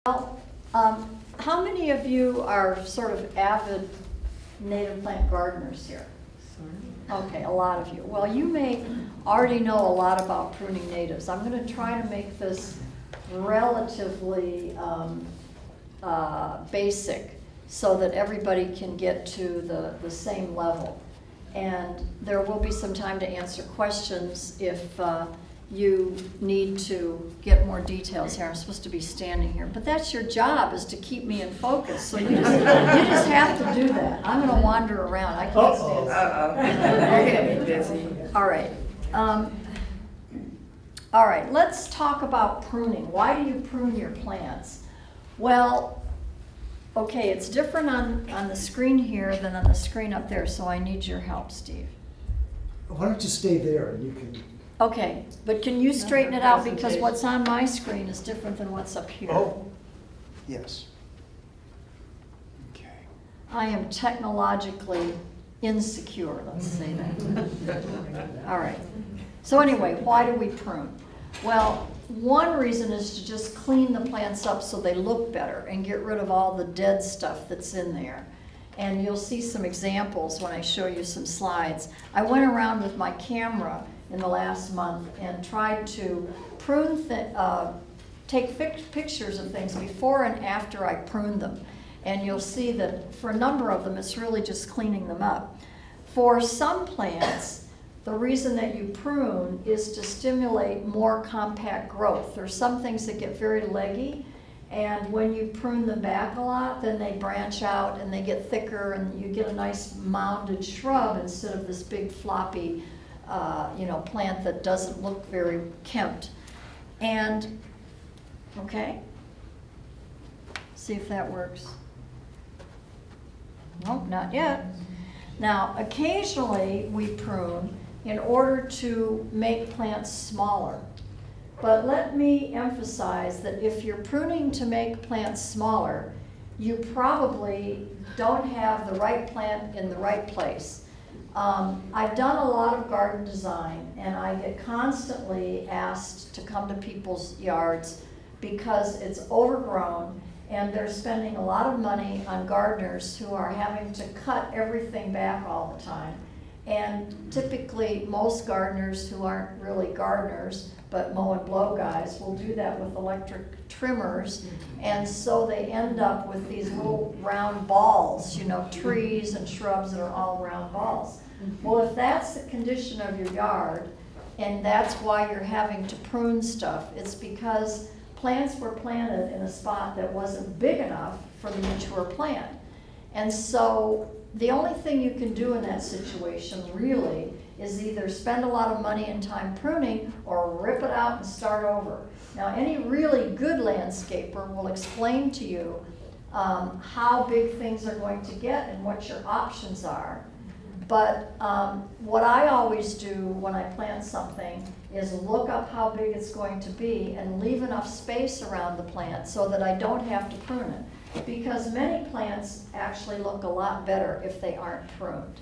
Well, how many of you are sort of avid native plant gardeners here? Okay, a lot of you. Well, you may already know a lot about pruning natives. I'm going to try to make this relatively basic so that everybody can get to the same level. And there will be some time to answer questions if you need to get more details here. I'm supposed to be standing here, but that's your job, is to keep me in focus. So you just have to do that. I'm going to wander around. I can't stand still. You're going to be busy. All right. All right, let's talk about pruning. Why do you prune your plants? Well, okay, it's different on the screen here than on the screen up there, so I need your help, Steve. Why don't you stay there and you can... Okay, but can you straighten it out, because what's on my screen is different than what's up here. Oh, yes. Okay. I am technologically insecure, let's say that. All right. So anyway, why do we prune? Well, one reason is to just clean the plants up so they look better and get rid of all the dead stuff that's in there. And you'll see some examples when I show you some slides. I went around with my camera in the last month and tried to prune, take pictures of things before and after I pruned them. And you'll see that for a number of them, it's really just cleaning them up. For some plants, the reason that you prune is to stimulate more compact growth. There's some things that get very leggy, and when you prune them back a lot, then they branch out and they get thicker, and you get a nice mounded shrub instead of this big floppy plant that doesn't look very kempt. And, okay, see if that works. Nope, not yet. Now, occasionally we prune in order to make plants smaller. But let me emphasize that if you're pruning to make plants smaller, you probably don't have the right plant in the right place. I've done a lot of garden design, and I get constantly asked to come to people's yards because it's overgrown and they're spending a lot of money on gardeners who are having to cut everything back all the time. And typically most gardeners who aren't really gardeners but mow and blow guys will do that with electric trimmers, and so they end up with these little round balls, trees and shrubs that are all round balls. Well, if that's the condition of your yard and that's why you're having to prune stuff, it's because plants were planted in a spot that wasn't big enough for the mature plant. And so the only thing you can do in that situation really is either spend a lot of money and time pruning or rip it out and start over. Now, any really good landscaper will explain to you how big things are going to get and what your options are. But what I always do when I plant something is look up how big it's going to be and leave enough space around the plant so that I don't have to prune it. Because many plants actually look a lot better if they aren't pruned.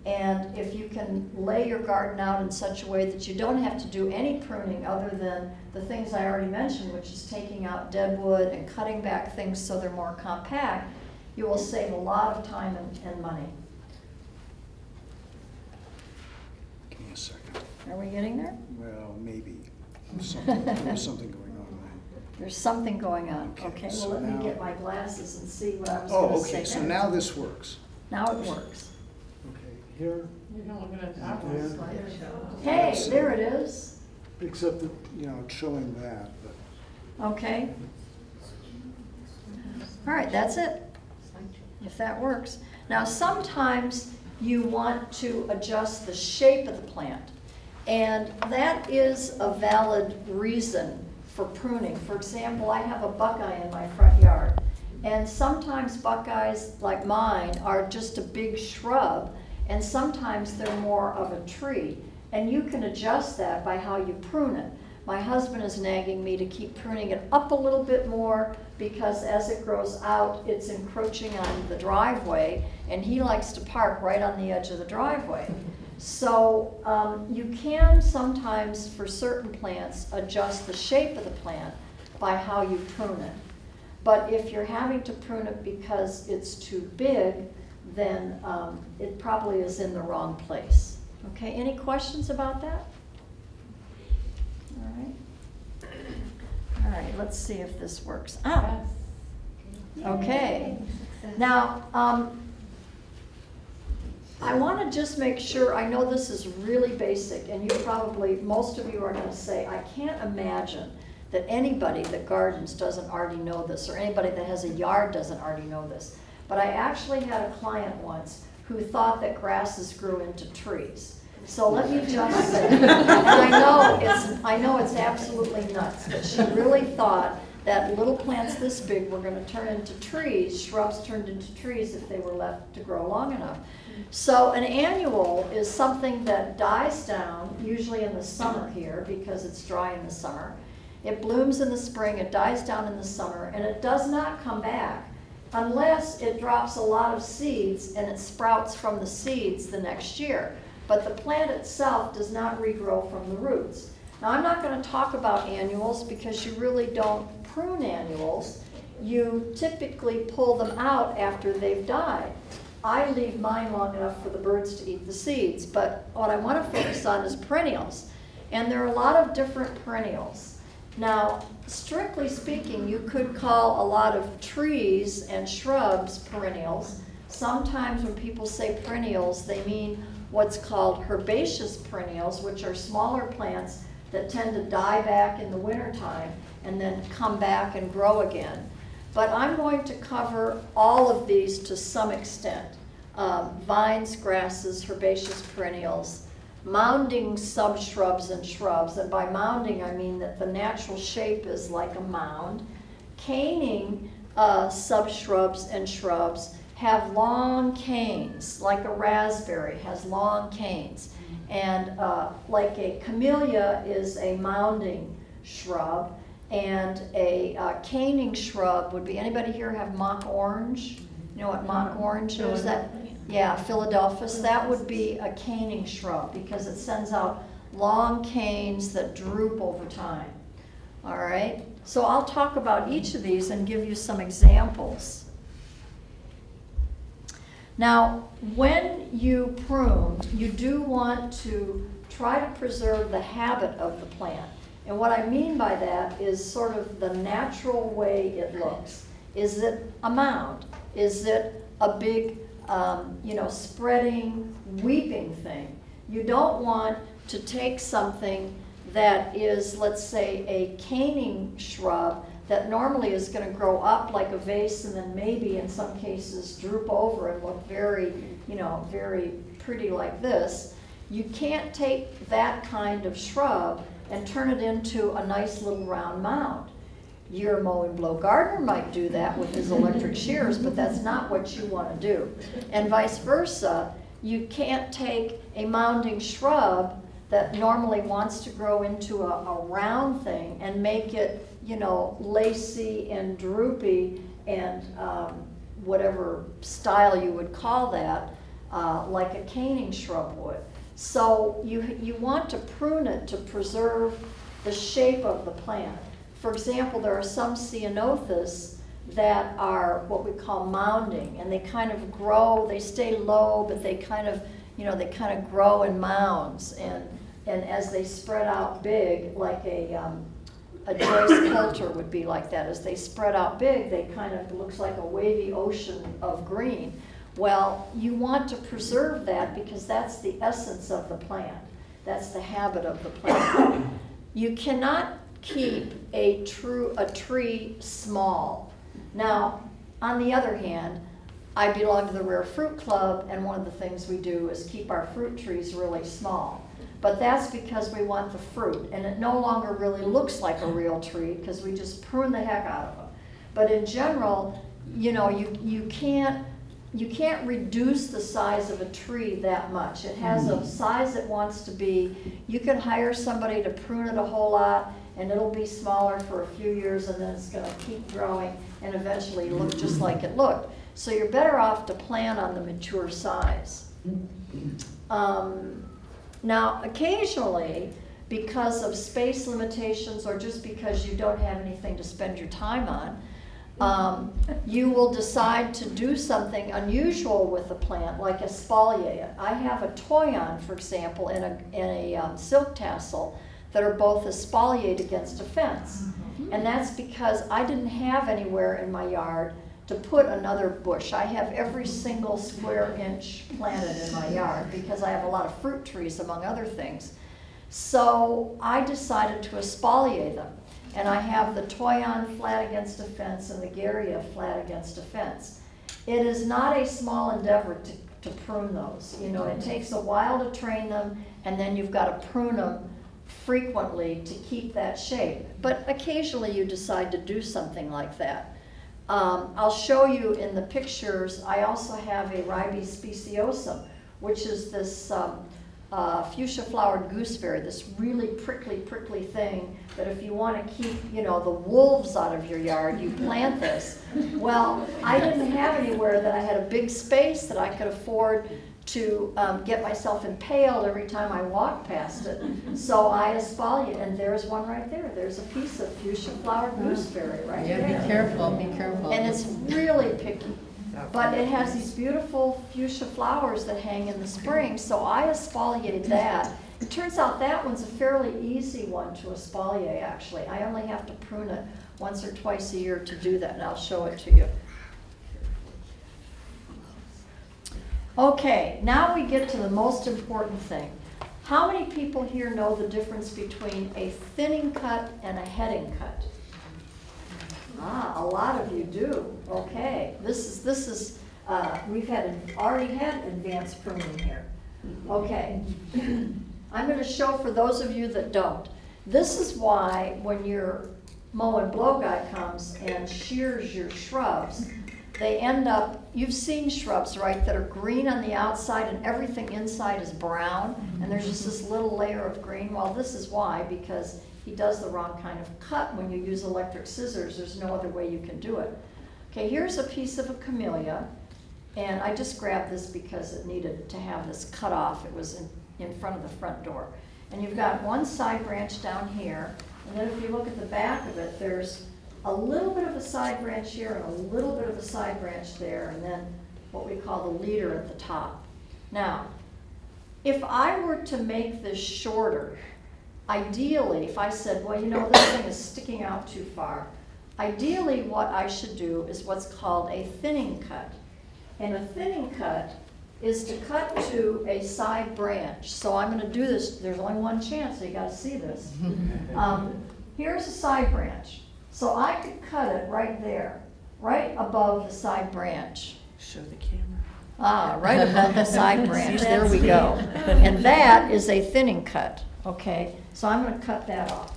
And if you can lay your garden out in such a way that you don't have to do any pruning other than the things I already mentioned, which is taking out dead wood and cutting back things so they're more compact, you will save a lot of time and money. Give me a second. Are we getting there? Well, maybe. There's something going on there. There's something going on. Okay, so well, let now, me get my glasses and see what I was going to say. Okay, so now this works. Now it works. Okay, here. You're not looking at that one. Hey, there it is. Except that, it's showing that, but. Okay. All right, that's it, if that works. Now, sometimes you want to adjust the shape of the plant, and that is a valid reason for pruning. For example, I have a buckeye in my front yard, and sometimes buckeyes like mine are just a big shrub, and sometimes they're more of a tree, and you can adjust that by how you prune it. My husband is nagging me to keep pruning it up a little bit more because as it grows out, it's encroaching on the driveway, and he likes to park right on the edge of the driveway. So you can sometimes, for certain plants, adjust the shape of the plant by how you prune it. But if you're having to prune it because it's too big, then it probably is in the wrong place. Okay, any questions about that? All right. All right, let's see if this works out. Okay. Now, I want to just make sure, I know this is really basic, and you probably, most of you are going to say, I can't imagine that anybody that gardens doesn't already know this, or anybody that has a yard doesn't already know this. But I actually had a client once who thought that grasses grew into trees. So let me just say, and I know it's absolutely nuts, but she really thought that little plants this big were going to turn into trees, shrubs turned into trees if they were left to grow long enough. So an annual is something that dies down, usually in the summer here because it's dry in the summer. It blooms in the spring, it dies down in the summer, and it does not come back unless it drops a lot of seeds and it sprouts from the seeds the next year. But the plant itself does not regrow from the roots. Now, I'm not going to talk about annuals because you really don't prune annuals. You typically pull them out after they've died. I leave mine long enough for the birds to eat the seeds, but what I want to focus on is perennials. And there are a lot of different perennials. Now, strictly speaking, you could call a lot of trees and shrubs perennials. Sometimes when people say perennials, they mean what's called herbaceous perennials, which are smaller plants that tend to die back in the wintertime and then come back and grow again. But I'm going to cover all of these to some extent. Vines, grasses, herbaceous perennials, mounding subshrubs and shrubs. And by mounding, I mean that the natural shape is like a mound. Caning subshrubs and shrubs have long canes, like a raspberry has long canes. And like a camellia is a mounding shrub. And a caning shrub would be, anybody here have mock orange? You know what mock orange is? That, yeah, Philadelphus. That would be a caning shrub because it sends out long canes that droop over time. All right? So I'll talk about each of these and give you some examples. Now, when you prune, you do want to try to preserve the habit of the plant. And what I mean by that is sort of the natural way it looks. Is it a mound? Is it a big, spreading, weeping thing? You don't want to take something that is, let's say, a caning shrub that normally is going to grow up like a vase and then maybe in some cases droop over and look very, very pretty like this. You can't take that kind of shrub and turn it into a nice little round mound. Your mow and blow gardener might do that with his electric shears, but that's not what you want to do. And vice versa, you can't take a mounding shrub that normally wants to grow into a round thing and make it, lacy and droopy and whatever style you would call that, like a caning shrub would. So you want to prune it to preserve the shape of the plant. For example, there are some ceanothus that are what we call mounding, and they kind of grow, they stay low, but they kind of, grow in mounds. And as they spread out big, like a Joyce Coulter would be like that. As they spread out big, they kind of, it looks like a wavy ocean of green. Well, you want to preserve that because that's the essence of the plant. That's the habit of the plant. You cannot keep a tree small. Now, on the other hand, I belong to the Rare Fruit Club, and one of the things we do is keep our fruit trees really small. But that's because we want the fruit, and it no longer really looks like a real tree because we just prune the heck out of them. But in general, you can't reduce the size of a tree that much. It has a size it wants to be. You can hire somebody to prune it a whole lot, and it'll be smaller for a few years, and then it's going to keep growing and eventually look just like it looked. So you're better off to plan on the mature size. Now, occasionally, because of space limitations or just because you don't have anything to spend your time on, you will decide to do something unusual with the plant, like exfoliate it. I have a toyon, for example, in a silk tassel that are both exfoliate against a fence. And that's because I didn't have anywhere in my yard to put another bush. I have every single square inch planted in my yard because I have a lot of fruit trees, among other things. So I decided to exfoliate them. And I have the toyon flat against a fence and the garrya flat against a fence. It is not a small endeavor to prune those. You know, it takes a while to train them, and then you've got to prune them frequently to keep that shape. But occasionally you decide to do something like that. I'll show you in the pictures. I also have a ribes speciosum, which is this fuchsia flowered gooseberry, this really prickly thing that if you want to keep, you know, the wolves out of your yard, you plant this. Well, I didn't have anywhere that I had a big space that I could afford to get myself impaled every time I walked past it. So I exfoliate, and there's one right there. There's a piece of fuchsia flowered gooseberry right there. Yeah, be careful, be careful. And it's really picky. But it has these beautiful fuchsia flowers that hang in the spring, so I exfoliate that. It turns out that one's a fairly easy one to exfoliate, actually. I only have to prune it once or twice a year to do that, and I'll show it to you. Okay, now we get to the most important thing. How many people here know the difference between a thinning cut and a heading cut? Ah, a lot of you do. Okay, this is we've already had advanced pruning here. Okay, I'm going to show for those of you that don't. This is why when your mow and blow guy comes and shears your shrubs, they end up, you've seen shrubs, right, that are green on the outside and everything inside is brown, and there's just this little layer of green. Well, this is why, because he does the wrong kind of cut when you use electric scissors. There's no other way you can do it. Okay, here's a piece of a camellia, and I just grabbed this because it needed to have this cut off. It was in front of the front door. And you've got one side branch down here, and then if you look at the back of it, there's a little bit of a side branch here and a little bit of a side branch there, and then what we call the leader at the top. Now, if I were to make this shorter, ideally, if I said, well, you know, this thing is sticking out too far, ideally what I should do is what's called a thinning cut. And a thinning cut is to cut to a side branch. So I'm going to do this. There's only one chance, so you got to see this. Here's a side branch. So I could cut it right there, right above the side branch. Show the camera. Ah, right above the side branch. There we go. And that is a thinning cut. Okay, so I'm going to cut that off.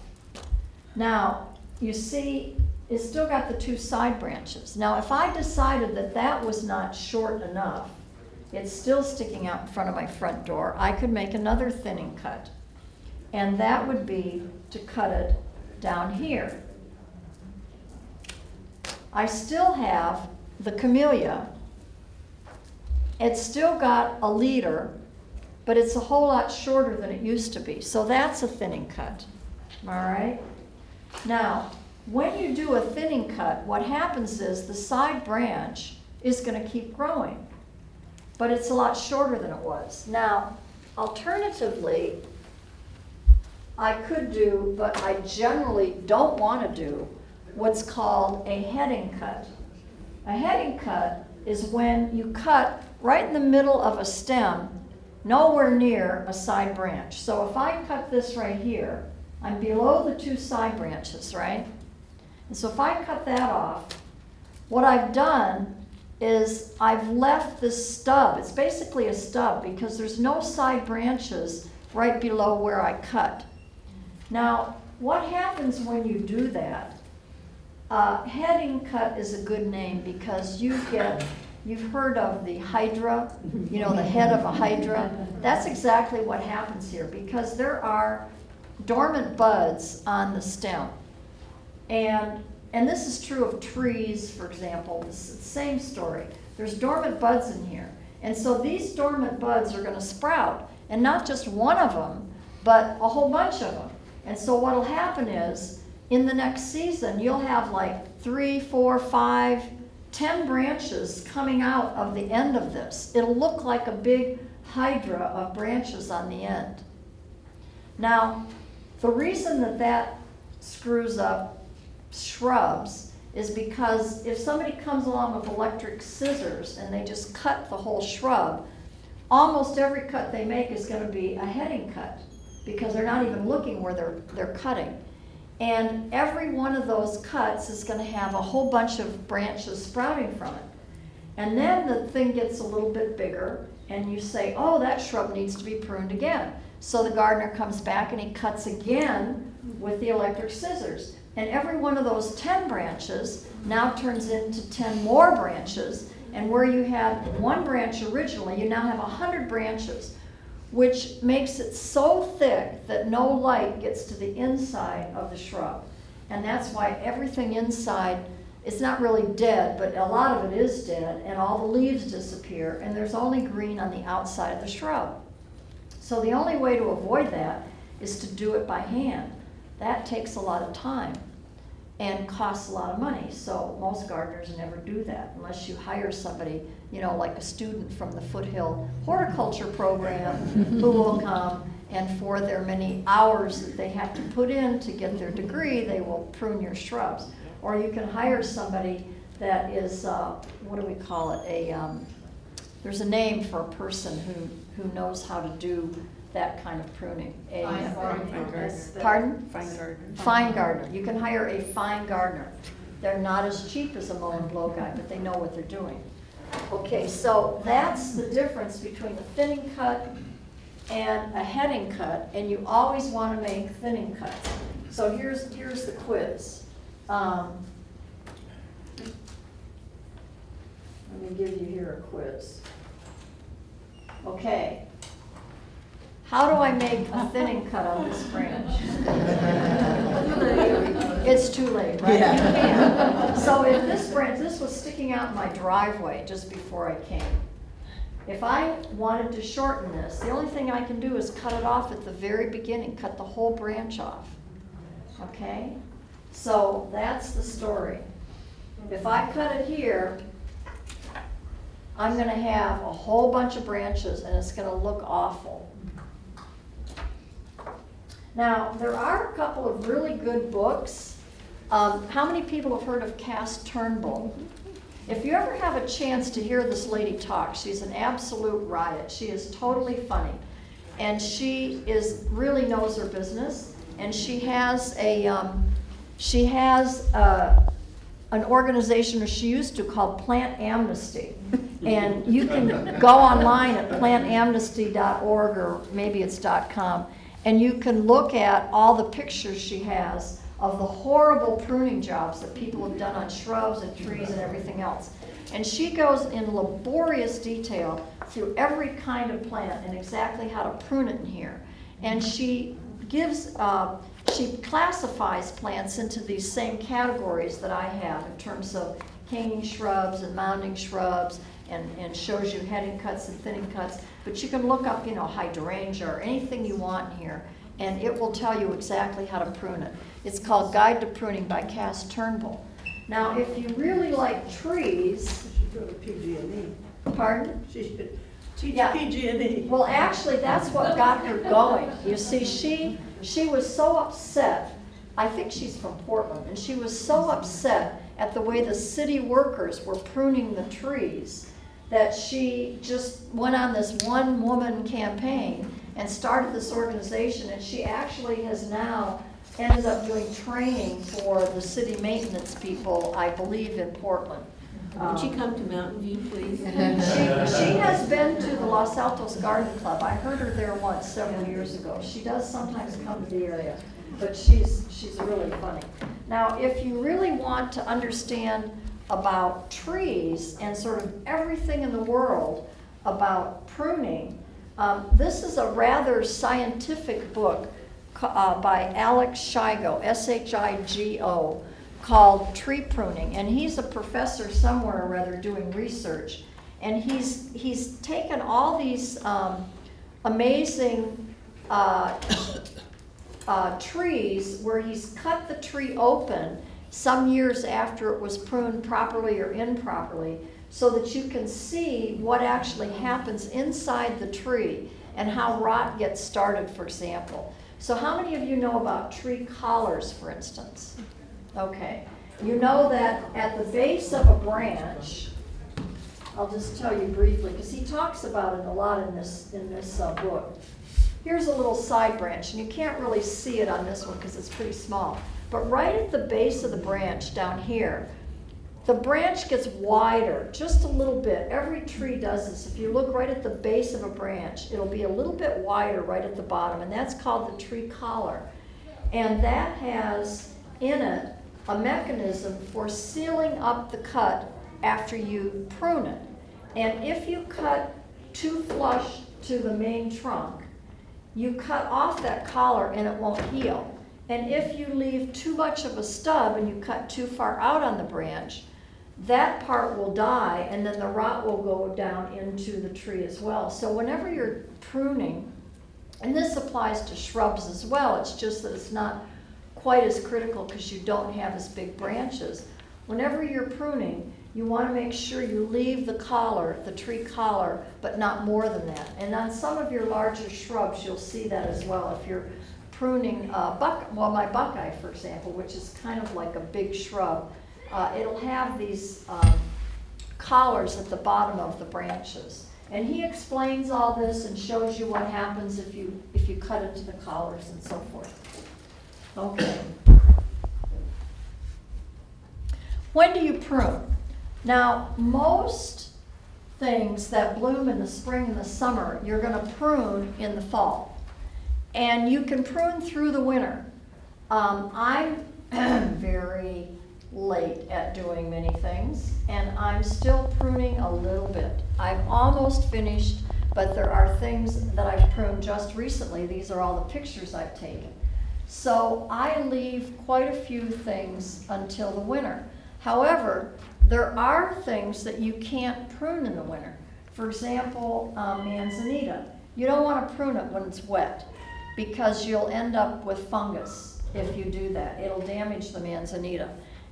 Now, you see, it's still got the two side branches. Now, if I decided that that was not short enough, it's still sticking out in front of my front door, I could make another thinning cut. And that would be to cut it down here. I still have the camellia. It's still got a leader, but it's a whole lot shorter than it used to be. So that's a thinning cut, all right? Now, when you do a thinning cut, what happens is the side branch is going to keep growing, but it's a lot shorter than it was. Now, alternatively, I could do, but I generally don't want to do, what's called a heading cut. A heading cut is when you cut right in the middle of a stem, nowhere near a side branch. So if I cut this right here, I'm below the two side branches, right? And so if I cut that off, what I've done is I've left this stub. It's basically a stub because there's no side branches right below where I cut. Now, what happens when you do that? Heading cut is a good name because you've heard of the hydra, you know, the head of a hydra. That's exactly what happens here because there are dormant buds on the stem. And this is true of trees, for example. It's the same story. There's dormant buds in here. And so these dormant buds are going to sprout. And not just one of them, but a whole bunch of them. And so what will happen is, in the next season, you'll have like 3, 4, 5, 10 branches coming out of the end of this. It'll look like a big hydra of branches on the end. Now, the reason that that screws up shrubs is because if somebody comes along with electric scissors and they just cut the whole shrub, almost every cut they make is going to be a heading cut because they're not even looking where they're cutting. And every one of those cuts is going to have a whole bunch of branches sprouting from it. And then the thing gets a little bit bigger and you say, oh, that shrub needs to be pruned again. So the gardener comes back and he cuts again with the electric scissors. And every one of those 10 branches now turns into 10 more branches. And where you had one branch originally, you now have 100 branches, which makes it so thick that no light gets to the inside of the shrub. And that's why everything inside is not really dead, but a lot of it is dead, and all the leaves disappear, and there's only green on the outside of the shrub. So the only way to avoid that is to do it by hand. That takes a lot of time and costs a lot of money. So most gardeners never do that unless you hire somebody, you know, like a student from the Foothill Horticulture Program who will come, and for their many hours that they have to put in to get their degree, they will prune your shrubs. Or you can hire somebody that is, what do we call it? There's a name for a person who knows how to do that kind of pruning. Fine gardener. Pardon? Fine gardener. Fine gardener. You can hire a fine gardener. They're not as cheap as a mow and blow guy, but they know what they're doing. Okay, so that's the difference between a thinning cut and a heading cut, and you always want to make thinning cuts. So here's the quiz. Let me give you here a quiz. Okay. How do I make a thinning cut on this branch? It's too late, right? Yeah. You can't. So if this branch, this was sticking out in my driveway just before I came. If I wanted to shorten this, the only thing I can do is cut it off at the very beginning, cut the whole branch off. Okay? So that's the story. If I cut it here, I'm going to have a whole bunch of branches and it's going to look awful. Now, there are a couple of really good books. How many people have heard of Cass Turnbull? If you ever have a chance to hear this lady talk, she's an absolute riot. She is totally funny. And she really knows her business. And she has an organization, or she used to, called Plant Amnesty. And you can go online at plantamnesty.org, or maybe it's .com, and you can look at all the pictures she has of the horrible pruning jobs that people have done on shrubs and trees and everything else. And she goes in laborious detail through every kind of plant and exactly how to prune it in here. And she gives, she classifies plants into these same categories that I have in terms of caning shrubs and mounding shrubs, and shows you heading cuts and thinning cuts. But you can look up, you know, hydrangea or anything you want in here, and it will tell you exactly how to prune it. It's called Guide to Pruning by Cass Turnbull. Now, if you really like trees, She should go to PG&E. pardon? She should teach Yeah. PG&E. Well, actually, that's what got her going. You see, she was so upset. I think she's from Portland, and she was so upset at the way the city workers were pruning the trees that she just went on this one-woman campaign and started this organization, and she actually has now ended up doing training for the city maintenance people, I believe, in Portland. Would she come to Mountain View, please? She has been to the Los Altos Garden Club. I heard her there once several years ago. She does sometimes come to the area, but she's really funny. Now, if you really want to understand about trees and sort of everything in the world about pruning, this is a rather scientific book by Alex Shigo, S-H-I-G-O, called Tree Pruning, and he's a professor somewhere or other doing research, and he's taken all these amazing trees where he's cut the tree open some years after it was pruned properly or improperly, so that you can see what actually happens inside the tree and how rot gets started, for example. So how many of you know about tree collars, for instance? Okay. You know that at the base of a branch, I'll just tell you briefly, because he talks about it a lot in this book. Here's a little side branch, and you can't really see it on this one because it's pretty small. But right at the base of the branch down here, the branch gets wider just a little bit. Every tree does this. If you look right at the base of a branch, it'll be a little bit wider right at the bottom, and that's called the tree collar. And that has in it a mechanism for sealing up the cut after you prune it. And if you cut too flush to the main trunk, you cut off that collar and it won't heal. And if you leave too much of a stub and you cut too far out on the branch, that part will die and then the rot will go down into the tree as well. So whenever you're pruning, and this applies to shrubs as well, it's just that it's not quite as critical because you don't have as big branches. Whenever you're pruning, you want to make sure you leave the collar, the tree collar, but not more than that. And on some of your larger shrubs, you'll see that as well. If you're pruning my Buckeye, for example, which is kind of like a big shrub, it'll have these collars at the bottom of the branches. And he explains all this and shows you what happens if you cut into the collars and so forth. Okay. When do you prune? Now, most things that bloom in the spring and the summer, you're going to prune in the fall. And you can prune through the winter. I'm very late at doing many things, and I'm still pruning a little bit. I'm almost finished, but there are things that I've pruned just recently. These are all the pictures I've taken. So I leave quite a few things until the winter. However, there are things that you can't prune in the winter. For example, manzanita. You don't want to prune it when it's wet because you'll end up with fungus if you do that. It'll damage the manzanita.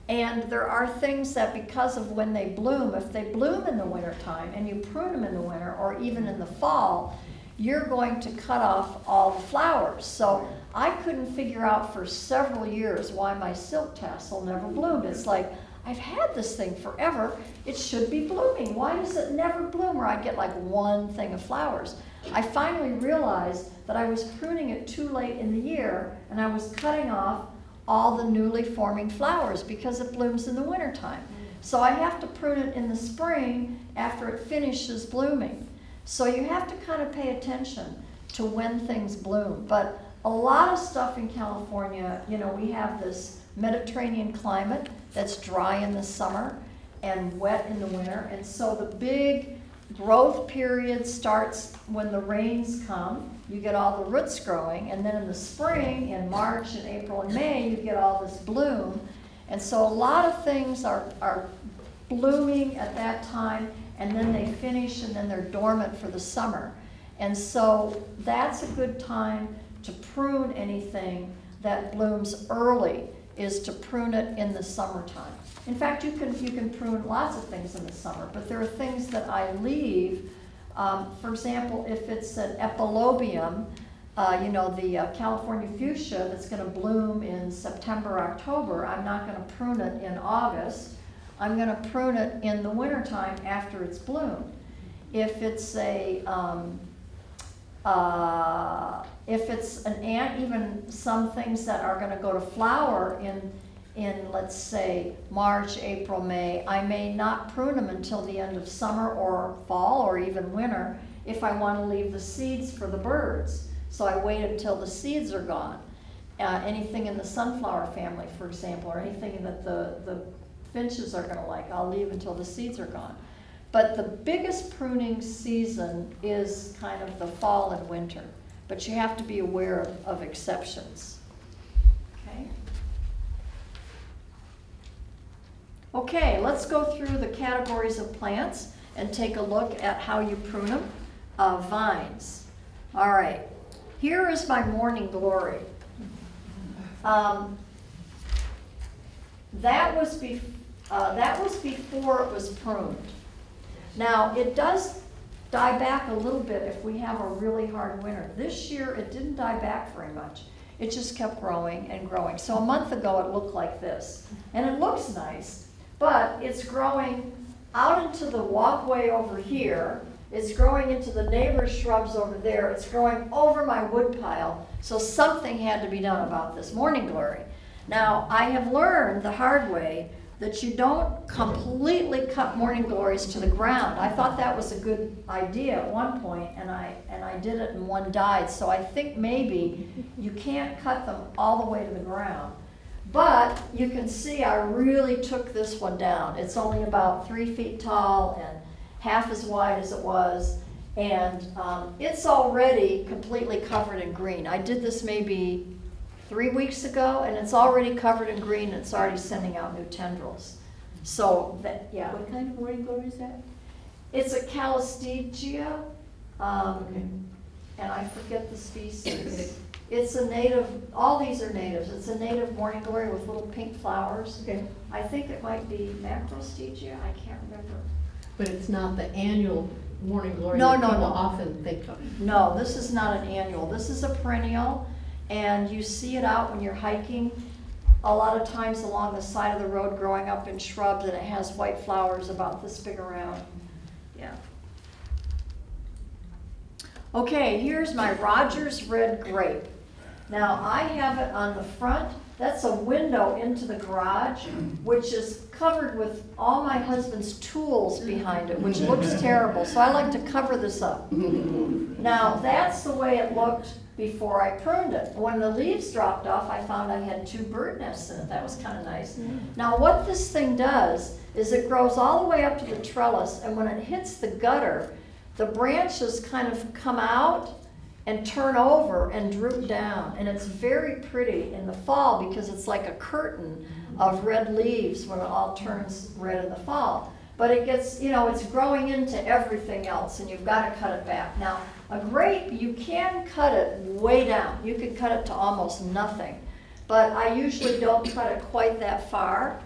And there are things that because of when they bloom, if they bloom in the wintertime and you prune them in the winter or even in the fall, you're going to cut off all the flowers. So I couldn't figure out for several years why my silk tassel never bloomed. It's like, I've had this thing forever. It should be blooming. Why does it never bloom? Or I get like one thing of flowers. I finally realized that I was pruning it too late in the year and I was cutting off all the newly forming flowers because it blooms in the wintertime. So I have to prune it in the spring after it finishes blooming. So you have to kind of pay attention to when things bloom. But a lot of stuff in California, you know, we have this Mediterranean climate that's dry in the summer and wet in the winter. And so the big growth period starts when the rains come. You get all the roots growing. And then in the spring, in March and April and May, you get all this bloom. And so a lot of things are blooming at that time, and then they finish and then they're dormant for the summer. And so that's a good time to prune anything that blooms early, is to prune it in the summertime. In fact, you can prune lots of things in the summer, but there are things that I leave. For example, if it's an epilobium, the California fuchsia that's going to bloom in September, October, I'm not going to prune it in August. I'm going to prune it in the wintertime after it's bloomed. If it's an ant, even some things that are going to go to flower in let's say March, April, May, I may not prune them until the end of summer or fall or even winter if I want to leave the seeds for the birds. So I wait until the seeds are gone. Anything in the sunflower family, for example, or anything that the finches are going to like, I'll leave until the seeds are gone. But the biggest pruning season is kind of the fall and winter. But you have to be aware of exceptions. Okay? Okay, let's go through the categories of plants and take a look at how you prune them. Vines. All right, here is my morning glory. that was before it was pruned. Now, it does die back a little bit if we have a really hard winter. This year, it didn't die back very much. It just kept growing and growing. So a month ago, it looked like this. And it looks nice, but it's growing out into the walkway over here. It's growing into the neighbor's shrubs over there. It's growing over my wood pile. So something had to be done about this morning glory. Now, I have learned the hard way that you don't completely cut morning glories to the ground. I thought that was a good idea at one point, and I did it and one died. So I think maybe you can't cut them all the way to the ground. But you can see I really took this one down. It's only about 3 feet tall and half as wide as it was. And it's already completely covered in green. I did this maybe 3 weeks ago, and it's already covered in green, and it's already sending out new tendrils. So, yeah. What kind of morning glory is that? It's a calistenia, and I forget the species. It's a native, all these are natives. It's a native morning glory with little pink flowers. Okay. I think it might be macrostechia, I can't remember. But it's not the annual morning glory No, that no, people no. often think of. No, this is not an annual. This is a perennial, and you see it out when you're hiking. A lot of times along the side of the road growing up in shrubs, and it has white flowers about this big around. Yeah. Okay, here's my Rogers Red Grape. Now, I have it on the front. That's a window into the garage, which is covered with all my husband's tools behind it, which looks terrible. So I like to cover this up. Now, that's the way it looked before I pruned it. When the leaves dropped off, I found I had 2 bird nests in it. That was kind of nice. Now, what this thing does is it grows all the way up to the trellis, and when it hits the gutter, the branches kind of come out and turn over and droop down. And it's very pretty in the fall because it's like a curtain of red leaves when it all turns red in the fall. But it gets, it's growing into everything else, and you've got to cut it back. Now, a grape, you can cut it way down. You can cut it to almost nothing. But I usually don't cut it quite that far.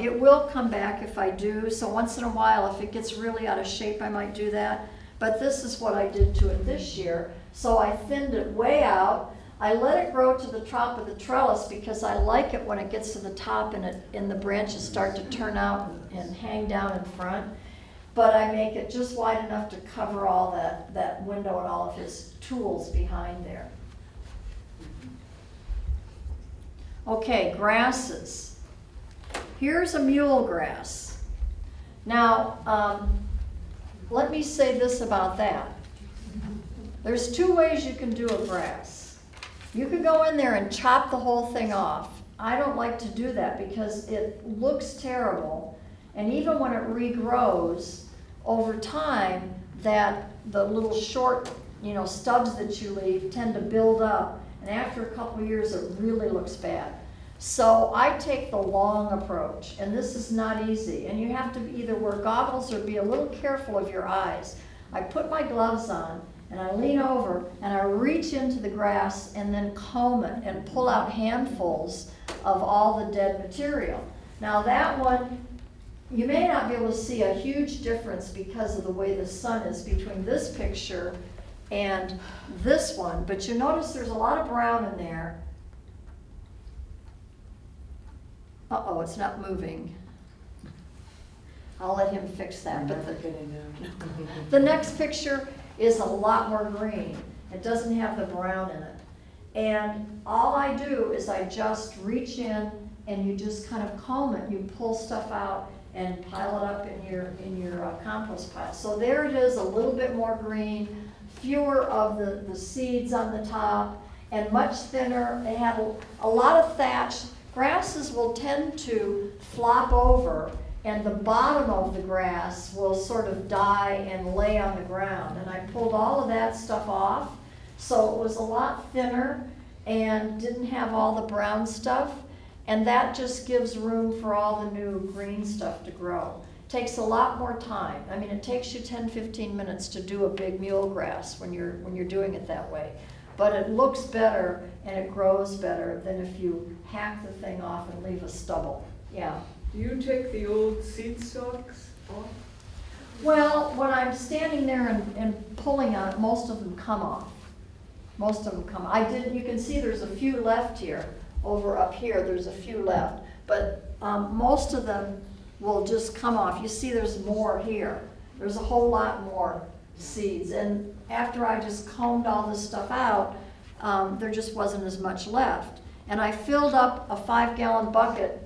It will come back if I do. So once in a while, if it gets really out of shape, I might do that. But this is what I did to it this year. So I thinned it way out. I let it grow to the top of the trellis because I like it when it gets to the top and the branches start to turn out and hang down in front. But I make it just wide enough to cover all that window and all of his tools behind there. Okay, grasses. Here's a mule grass. Now, let me say this about that. There's 2 ways you can do a grass. You could go in there and chop the whole thing off. I don't like to do that because it looks terrible. And even when it regrows, over time, that the little short, stubs that you leave tend to build up. And after a couple of years, it really looks bad. So I take the long approach, and this is not easy. And you have to either wear goggles or be a little careful of your eyes. I put my gloves on, and I lean over, and I reach into the grass and then comb it and pull out handfuls of all the dead material. Now that one, you may not be able to see a huge difference because of the way the sun is between this picture and this one, but you notice there's a lot of brown in there. Uh-oh, it's not moving. I'll let him fix that. But the next picture is a lot more green. It doesn't have the brown in it. And all I do is I just reach in and you just kind of comb it. You pull stuff out and pile it up in your compost pile. So there it is, a little bit more green, fewer of the seeds on the top, and much thinner. It had a lot of thatch. Grasses will tend to flop over, and the bottom of the grass will sort of die and lay on the ground. And I pulled all of that stuff off, so it was a lot thinner and didn't have all the brown stuff. And that just gives room for all the new green stuff to grow. Takes a lot more time. I mean, it takes you 10-15 minutes to do a big mule grass when you're doing it that way. But it looks better and it grows better than if you hack the thing off and leave a stubble. yeah. Do you take the old seed stalks off? Well, when I'm standing there and pulling on it, most of them come off. Most of them come. You can see there's a few left here. Over up here, there's a few left. But most of them will just come off. You see there's more here. There's a whole lot more seeds. And after I just combed all this stuff out, there just wasn't as much left. And I filled up a 5-gallon bucket,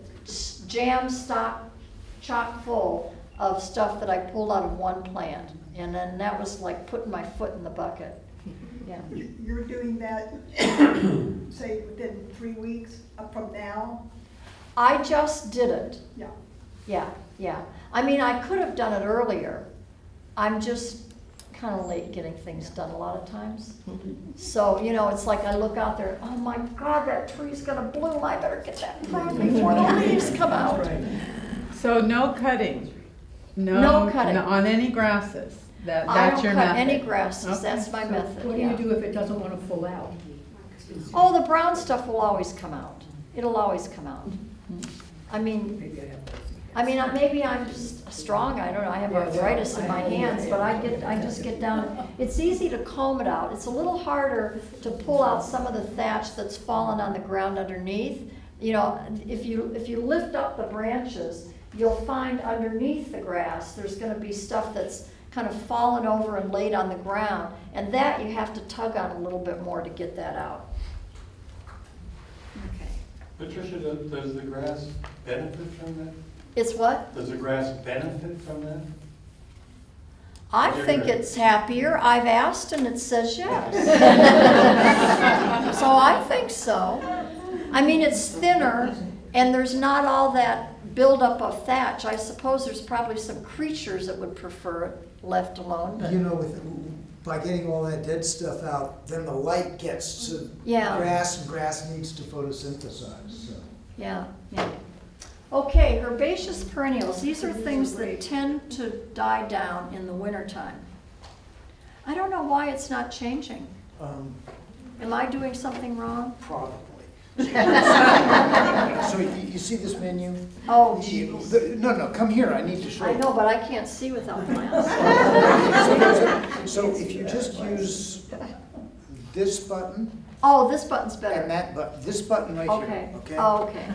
jam chock full of stuff that I pulled out of one plant. And then that was like putting my foot in the bucket. Yeah. You're doing that, say, within 3 weeks from now? I just did it. Yeah. Yeah. I mean, I could have done it earlier. I'm just kind of late getting things done a lot of times. So, you know, it's like I look out there, oh my God, that tree's gonna bloom. I better get that pruned before the leaves come out. So no cutting? No cutting. On any grasses? I That's don't your cut method? any grasses, Okay. that's my method, What do yeah. you do if it doesn't want to full out? Oh, the brown stuff will always come out. It'll always come out. I mean, maybe I'm just strong, I don't know, I have arthritis in my hands, but I just get down. It's easy to comb it out. It's a little harder to pull out some of the thatch that's fallen on the ground underneath. You know, if you lift up the branches, you'll find underneath the grass, there's gonna be stuff that's kind of fallen over and laid on the ground, and that you have to tug on a little bit more to get that out. Okay. Patricia, does the grass benefit from that? It's what? Does the grass benefit from that? I think it's happier. I've asked and it says yes. So I think so. I mean, it's thinner and there's not all that buildup of thatch. I suppose there's probably some creatures that would prefer it left alone, but You know, by getting all that dead stuff out, then the light gets to Yeah. grass, and grass needs to photosynthesize, so. yeah. Okay, herbaceous perennials. These are things that tend to die down in the wintertime. I don't know why it's not changing. Am I doing something wrong? Probably. So you see this menu? Oh, jeez. No, come here, I need to show I you. know, but I can't see without glasses. So if you just use this button Oh, this button's better. and that button, this button right Okay. here, okay? Oh, okay.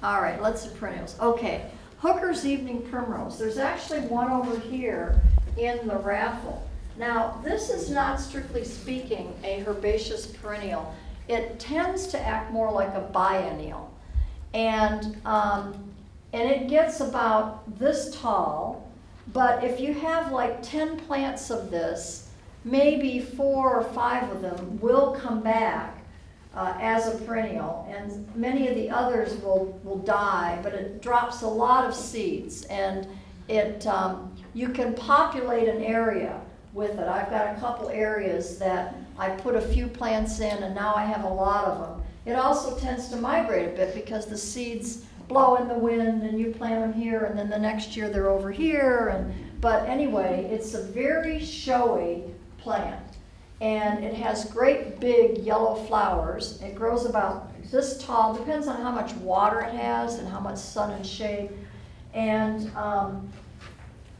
All right, let's do perennials. Okay, Hooker's Evening Primrose. There's actually one over here in the raffle. Now, this is not strictly speaking a herbaceous perennial. It tends to act more like a biennial. And it gets about this tall, but if you have like 10 plants of this, maybe 4 or 5 of them will come back as a perennial, and many of the others will die, but it drops a lot of seeds, and you can populate an area with it. I've got a couple areas that I put a few plants in, and now I have a lot of them. It also tends to migrate a bit because the seeds blow in the wind, and you plant them here, and then the next year they're over here. But anyway, it's a very showy plant, and it has great big yellow flowers. It grows about this tall, depends on how much water it has and how much sun and shade,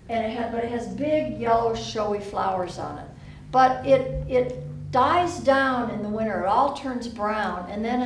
but it has big yellow showy flowers on it. But it dies down in the winter. It all turns brown, and then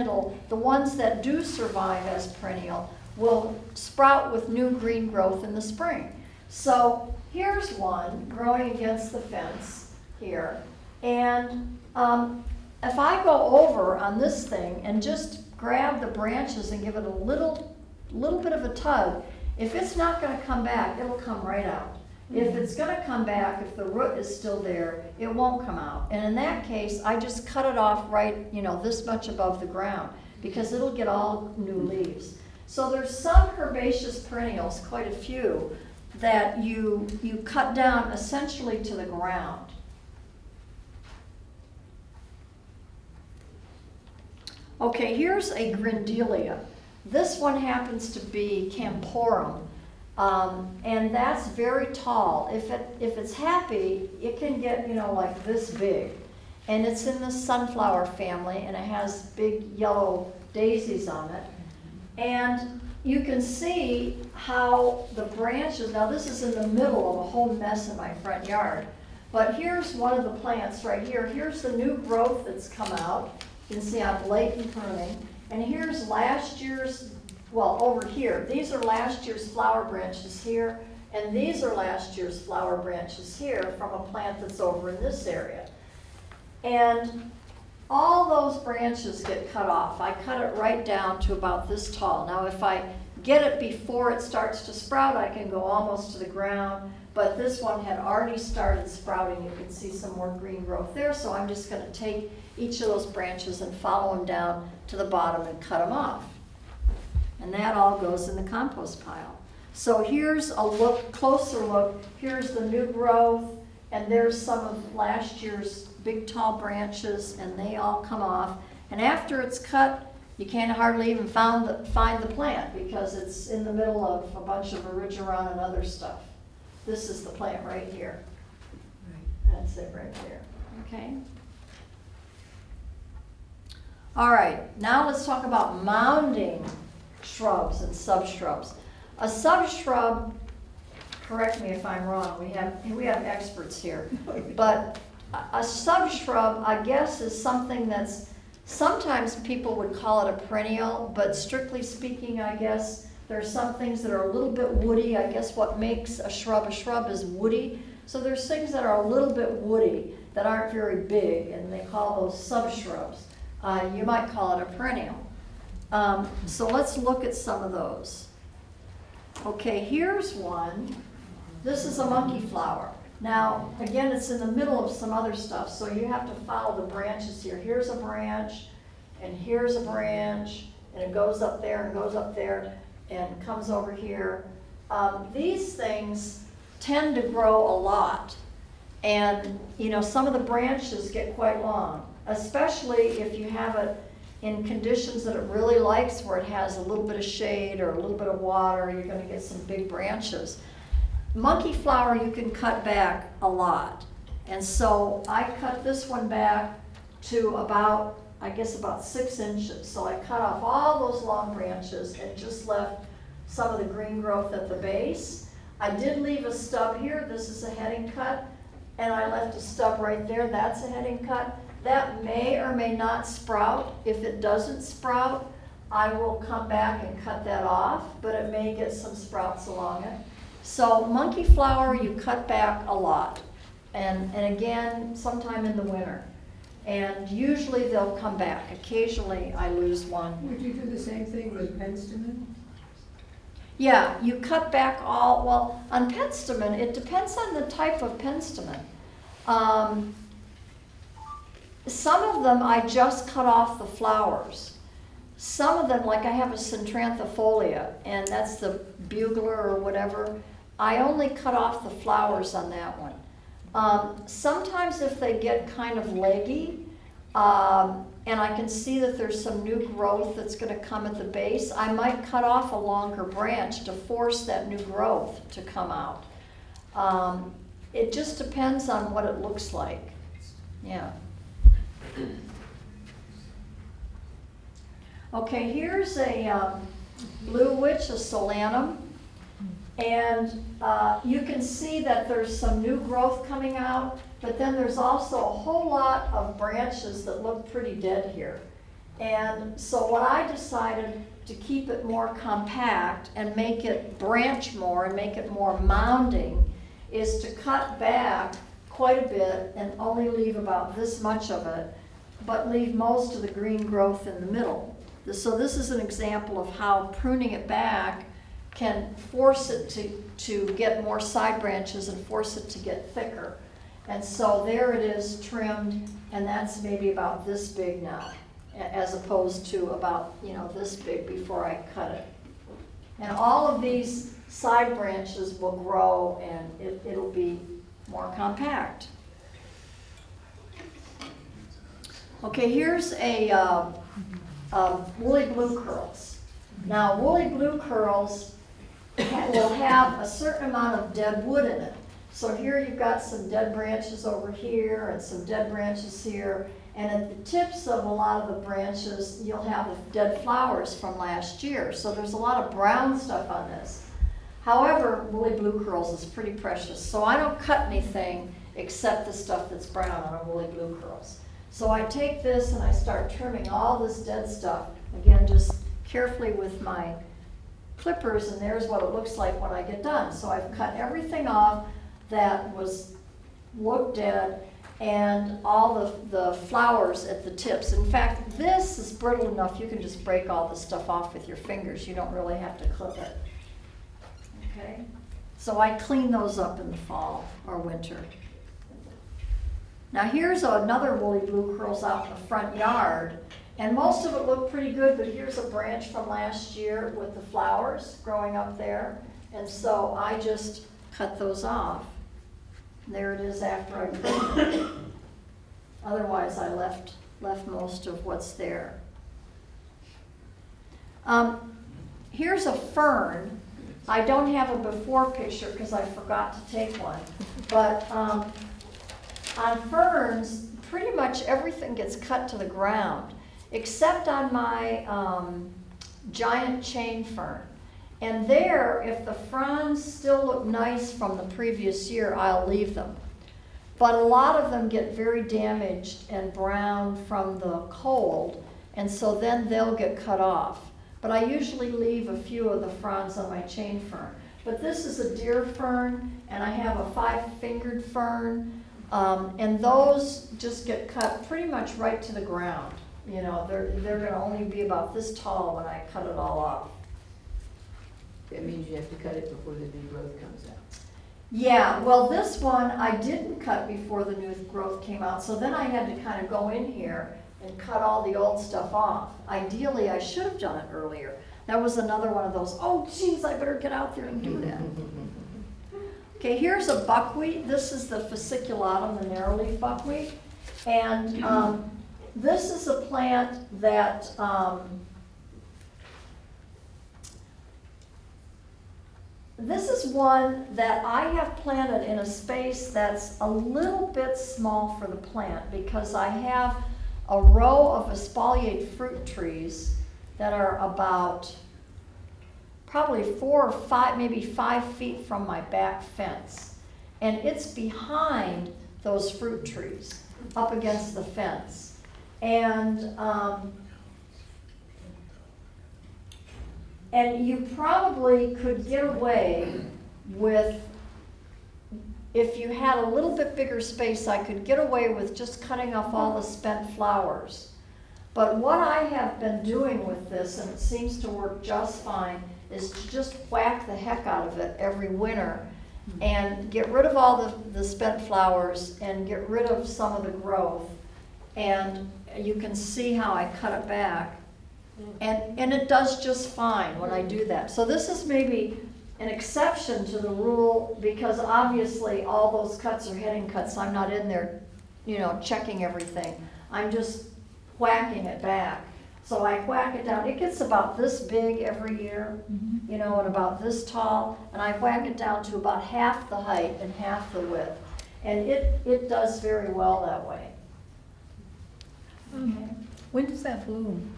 the ones that do survive as perennial will sprout with new green growth in the spring. So here's one growing against the fence here, and if I go over on this thing and just grab the branches and give it a little bit of a tug, if it's not going to come back, it'll come right out. If it's going to come back, if the root is still there, it won't come out. And in that case, I just cut it off right, this much above the ground, because it'll get all new leaves. So there's some herbaceous perennials, quite a few, that you cut down essentially to the ground. Okay, here's a grindelia. This one happens to be camporem, and that's very tall. If it's happy, it can get like this big, and it's in the sunflower family, and it has big yellow daisies on it. And you can see how the branches, now this is in the middle of a whole mess in my front yard, but here's one of the plants right here. Here's the new growth that's come out. You can see I'm blatant pruning. And here's last year's, well, over here. These are last year's flower branches here, and these are last year's flower branches here from a plant that's over in this area. And all those branches get cut off. I cut it right down to about this tall. Now if I get it before it starts to sprout, I can go almost to the ground, but this one had already started sprouting. You can see some more green growth there, so I'm just gonna take each of those branches and follow them down to the bottom and cut them off. And that all goes in the compost pile. So here's a look, closer look. Here's the new growth, and there's some of last year's big tall branches, and they all come off. And after it's cut, you can't hardly even find the plant because it's in the middle of a bunch of erigeron and other stuff. This is the plant right here. That's it right there, okay? All right, now let's talk about mounding shrubs and subshrubs. A subshrub, correct me if I'm wrong, we have experts here, but a subshrub, I guess, is something that's, sometimes people would call it a perennial, but strictly speaking, I guess, there are some things that are a little bit woody. I guess what makes a shrub is woody. So there's things that are a little bit woody that aren't very big, and they call those subshrubs. You might call it a perennial. So let's look at some of those. Okay, here's one. This is a monkey flower. Now, again, it's in the middle of some other stuff, so you have to follow the branches here. Here's a branch, and here's a branch, and it goes up there and goes up there and comes over here. These things tend to grow a lot, and you know, some of the branches get quite long, especially if you have it in conditions that it really likes, where it has a little bit of shade or a little bit of water. You're going to get some big branches. Monkey flower you can cut back a lot, and so I cut this one back to about, I guess, about 6 inches. So I cut off all those long branches and just left some of the green growth at the base. I did leave a stub here. This is a heading cut, and I left a stub right there. That's a heading cut. That may or may not sprout. If it doesn't sprout, I will come back and cut that off, but it may get some sprouts along it. So monkey flower you cut back a lot, and again, sometime in the winter. And usually they'll come back. Occasionally I lose one. Would you do the same thing with penstemon? Yeah, you cut back all, well, on penstemon, it depends on the type of penstemon. Some of them I just cut off the flowers. Some of them, like I have a centranthifolia, and that's the bugler or whatever, I only cut off the flowers on that one. Sometimes if they get kind of leggy, and I can see that there's some new growth that's going to come at the base, I might cut off a longer branch to force that new growth to come out. It just depends on what it looks like. Yeah. Okay, here's a blue witch, a solanum, and you can see that there's some new growth coming out, but then there's also a whole lot of branches that look pretty dead here. And so what I decided to keep it more compact and make it branch more and make it more mounding is to cut back quite a bit and only leave about this much of it, but leave most of the green growth in the middle. So this is an example of how pruning it back can force it to get more side branches and force it to get thicker. And so there it is trimmed, and that's maybe about this big now, as opposed to about, you know, this big before I cut it. And all of these side branches will grow, and it'll be more compact. Okay, here's a woolly blue curls. Now, woolly blue curls will have a certain amount of dead wood in it. So here you've got some dead branches over here and some dead branches here, And at the tips of a lot of the branches, you'll have the dead flowers from last year. So there's a lot of brown stuff on this. However, woolly blue curls is pretty precious. So I don't cut anything except the stuff that's brown on a woolly blue curls. So I take this and I start trimming all this dead stuff. Again, just carefully with my clippers, and there's what it looks like when I get done. So I've cut everything off that looked dead, and all the flowers at the tips. In fact, this is brittle enough you can just break all this stuff off with your fingers. You don't really have to clip it. Okay? So I clean those up in the fall or winter. Now here's another woolly blue curls out in the front yard, and most of it looked pretty good, but here's a branch from last year with the flowers growing up there, and so I just cut those off. There it is after I pruned it. Otherwise, I left most of what's there. Here's a fern. I don't have a before picture because I forgot to take one, but on ferns, pretty much everything gets cut to the ground, except on my giant chain fern. And there, if the fronds still look nice from the previous year, I'll leave them. But a lot of them get very damaged and brown from the cold, and so then they'll get cut off. But I usually leave a few of the fronds on my chain fern. But this is a deer fern, and I have a 5-fingered fern, and those just get cut pretty much right to the ground. You know, they're gonna only be about this tall when I cut it all off. That means you have to cut it before the new growth comes out. Yeah, well, this one I didn't cut before the new growth came out, so then I had to kind of go in here and cut all the old stuff off. Ideally, I should have done it earlier. That was another one of those, oh geez, I better get out there and do that. Okay, here's a buckwheat. This is the fasciculatum, the narrowleaf buckwheat. And this is a plant that this is one that I have planted in a space that's a little bit small for the plant because I have a row of espaliate fruit trees that are about probably 4 or 5, maybe 5 feet from my back fence. And it's behind those fruit trees, up against the fence. And you probably could get away with, if you had a little bit bigger space, I could get away with just cutting off all the spent flowers. But what I have been doing with this, and it seems to work just fine, is to just whack the heck out of it every winter and get rid of all the spent flowers and get rid of some of the growth. And you can see how I cut it back. And it does just fine when I do that. So this is maybe an exception to the rule because obviously all those cuts are heading cuts. I'm not in there, you know, checking everything. I'm just whacking it back. So I whack it down. It gets about this big every year, you know, and about this tall. And I whack it down to about half the height and half the width. And it does very well that way. Okay. When does that bloom?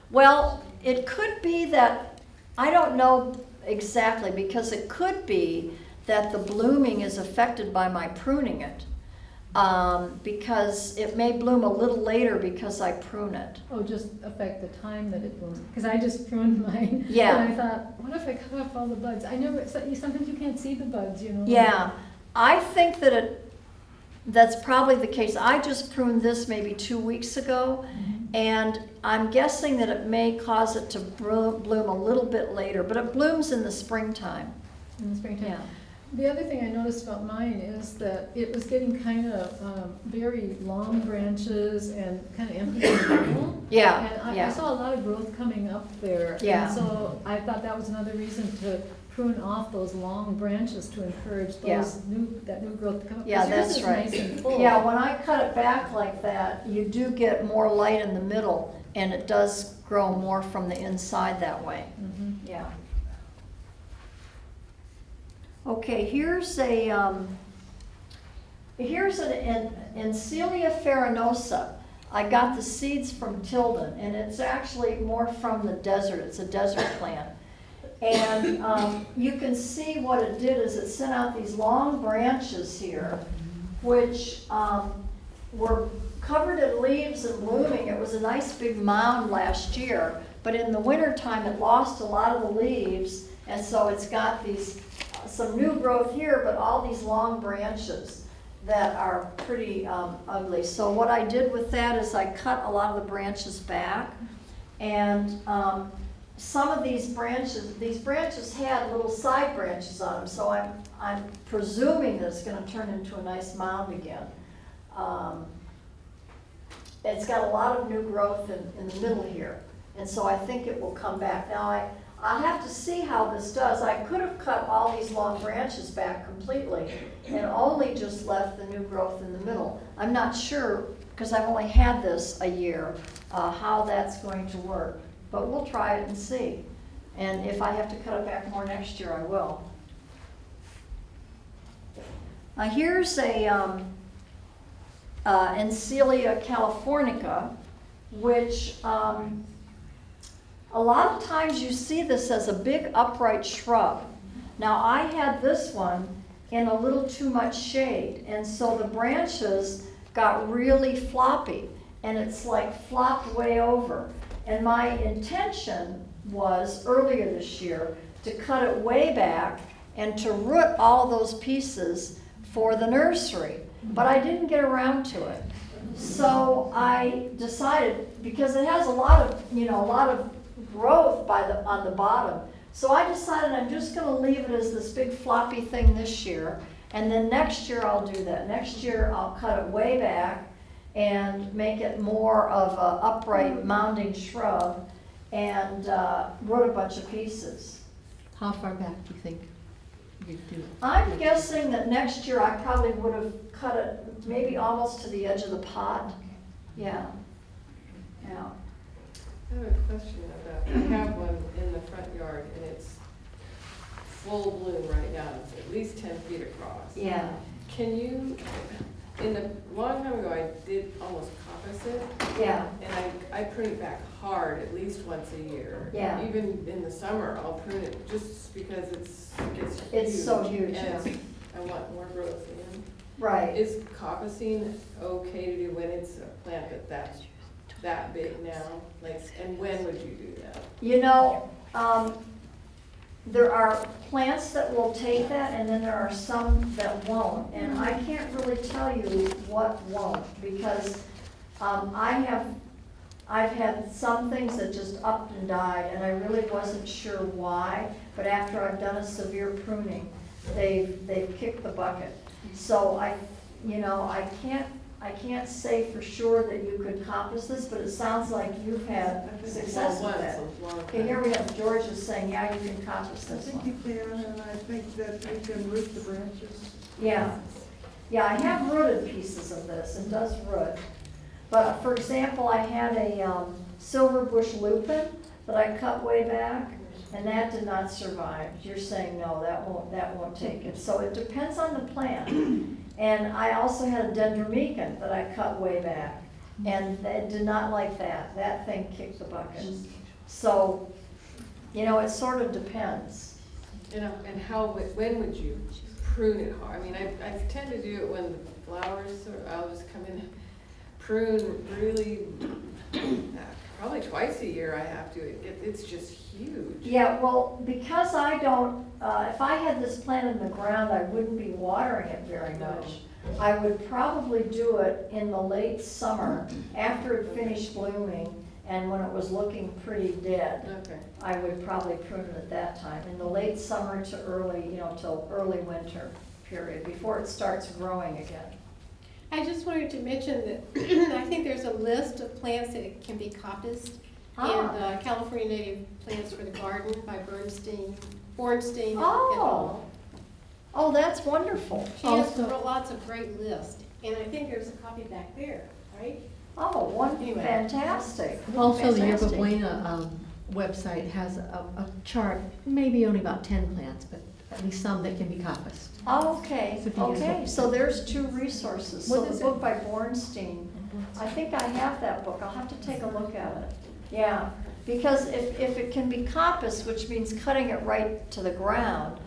Well, it could be that, I don't know exactly, because it could be that the blooming is affected by my pruning it. Because it may bloom a little later because I prune it. Oh, just affect the time that it blooms? Because I just pruned mine. Yeah. And I thought, what if I cut off all the buds? I never, sometimes you can't see the buds, you know? Yeah, I think that that's probably the case. I just pruned this maybe 2 weeks ago, and I'm guessing that it may cause it to bloom a little bit later, but it blooms in the springtime. In the springtime. Yeah. The other thing I noticed about mine is that it was getting kind of very long branches and kind of empty in the middle. Yeah, And I yeah. saw a lot of growth coming up there. Yeah. And so I thought that was another reason to prune off those long branches to encourage Yeah. that new growth to come up. Yeah, 'Cause yours that's is right. nice and full. Yeah, when I cut it back like that, you do get more light in the middle, and it does grow more from the inside that way. Mhm. Yeah. Okay, here's here's an Encilia farinosa. I got the seeds from Tilden, and it's actually more from the desert. It's a desert plant. And you can see what it did is it sent out these long branches here, which were covered in leaves and blooming. It was a nice big mound last year, but in the wintertime it lost a lot of the leaves, and so it's got these, some new growth here, but all these long branches that are pretty ugly. So what I did with that is I cut a lot of the branches back, and some of these branches had little side branches on them, so I'm presuming that it's gonna turn into a nice mound again. It's got a lot of new growth in the middle here, and so I think it will come back. Now I'll have to see how this does. I could have cut all these long branches back completely and only just left the new growth in the middle. I'm not sure, because I've only had this a year, how that's going to work. But we'll try it and see. And if I have to cut it back more next year, I will. Here's a Encilia californica, which a lot of times you see this as a big upright shrub. Now I had this one in a little too much shade, and so the branches got really floppy, and it's like flopped way over. And my intention was earlier this year to cut it way back and to root all of those pieces for the nursery, but I didn't get around to it. So I decided, because it has a lot of growth on the bottom, so I decided I'm just going to leave it as this big floppy thing this year, and then next year I'll do that. Next year I'll cut it way back and make it more of an upright mounding shrub and root a bunch of pieces. How far back do you think you'd do it? I'm guessing that next year I probably would have cut it maybe almost to the edge of the pot. Yeah. Yeah. I have a question about, I have one in the front yard and it's full bloom right now. It's at least 10 feet across. Yeah. Can you, long time ago, I did almost coppice it. Yeah. And I prune it back hard at least once a year. Yeah. Even in the summer, I'll prune it just because it's huge. It's so huge, And yeah. I want more growth in. Right. Is coppicing okay to do when it's a plant that's that big now? Like, and when would you do that? You know, there are plants that will take that, and then there are some that won't. And I can't really tell you what won't, because I've had some things that just upped and died, and I really wasn't sure why. But after I've done a severe pruning, they've kicked the bucket. So I can't say for sure that you could compost this, but it sounds like you've had success with it. Okay, here we have George is saying, yeah, you can compost I this think one. you can, and I think that you can root the branches. Yeah, yeah, I have rooted pieces of this, it does root. But for example, I had a silver bush lupin that I cut way back, and that did not survive. You're saying, no, that won't take it. So it depends on the plant. And I also had a dendromecan that I cut way back, and it did not like that. That thing kicked the bucket. So, it sort of depends. And when would you prune it hard? I mean, I tend to do it when the flowers, I'll just come in, prune really, probably twice a year I have to. It's just huge. Yeah, well, because I don't, if I had this plant in the ground, I wouldn't be watering it very much. I would probably do it in the late summer after it finished blooming and when it was looking pretty dead. Okay. I would probably prune it at that time, in the late summer to early, till early winter period, before it starts growing again. I just wanted to mention that I think there's a list of plants that can be coppiced in California Native Plants for the Garden by Bornstein et al. Oh, that's wonderful. She has lots of great lists, and I think there's a copy back there, right? Oh, Anyway. Fantastic. Also, the Yerba Fantastic. Buena website has a chart, maybe only about 10 plants, but at least some that can be coppiced. Oh, okay, So do you okay, get- so there's two resources. So What the is book it? by Bornstein, I think I have that book, I'll have to take a look at it. Yeah, because if it can be coppiced, which means cutting it right to the ground,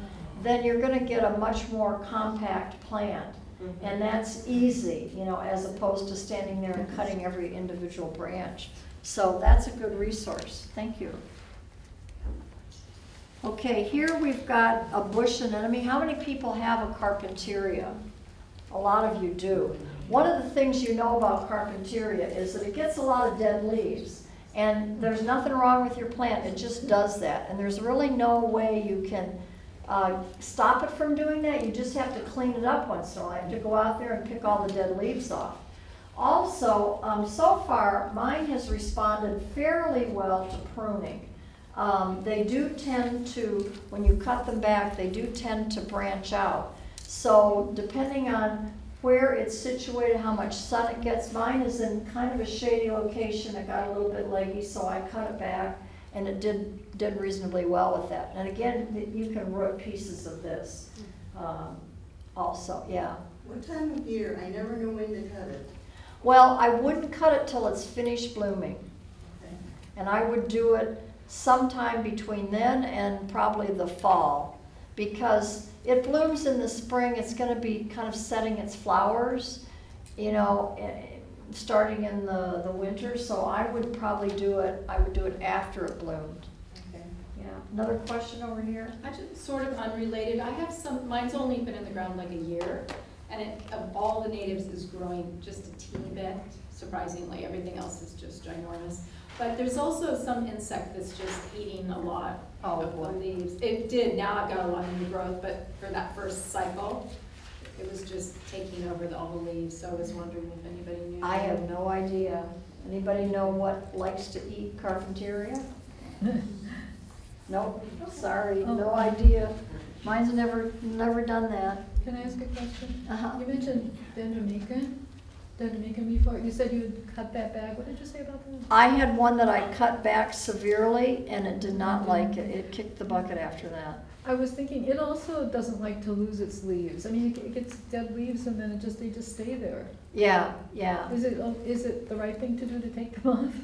then you're gonna get a much more compact plant. And that's easy, you know, as opposed to standing there and cutting every individual branch. So that's a good resource, thank you. Okay, here we've got a bush anemone. How many people have a Carpinteria? A lot of you do. One of the things you know about Carpinteria is that it gets a lot of dead leaves. And there's nothing wrong with your plant, it just does that. And there's really no way you can stop it from doing that. You just have to clean it up once in a while. You have to go out there and pick all the dead leaves off. Also, so far, mine has responded fairly well to pruning. They do tend to, when you cut them back, they do tend to branch out. So depending on where it's situated, how much sun it gets, mine is in kind of a shady location. It got a little bit leggy, so I cut it back, and it did reasonably well with that. And again, you can root pieces of this also, yeah. What time of year? I never know when to cut it. Well, I wouldn't cut it till it's finished blooming. Okay. And I would do it sometime between then and probably the fall. Because it blooms in the spring, it's gonna be kind of setting its flowers, you know, starting in the winter. So I would probably do it after it bloomed. Okay. Yeah, another question over here? Actually, sort of unrelated, I have some, mine's only been in the ground like a year, and it, of all the natives, is growing just a teeny bit, surprisingly, everything else is just ginormous. But there's also some insect that's just eating a lot of the leaves. It did, now I've got a lot of new growth, but for that first cycle, it was just taking over all the leaves, so I was wondering if anybody knew. I have no idea. Anybody know what likes to eat Carpinteria? Nope, sorry, no idea. Mine's never done that. Can I ask a question? Uh-huh. You mentioned dendromeca before. You said you would cut that back. What did you say about that? I had one that I cut back severely and it did not like it. It kicked the bucket after that. I was thinking, it also doesn't like to lose its leaves. I mean, it gets dead leaves and then they just stay there. Yeah, yeah. Is it the right thing to do to take them off?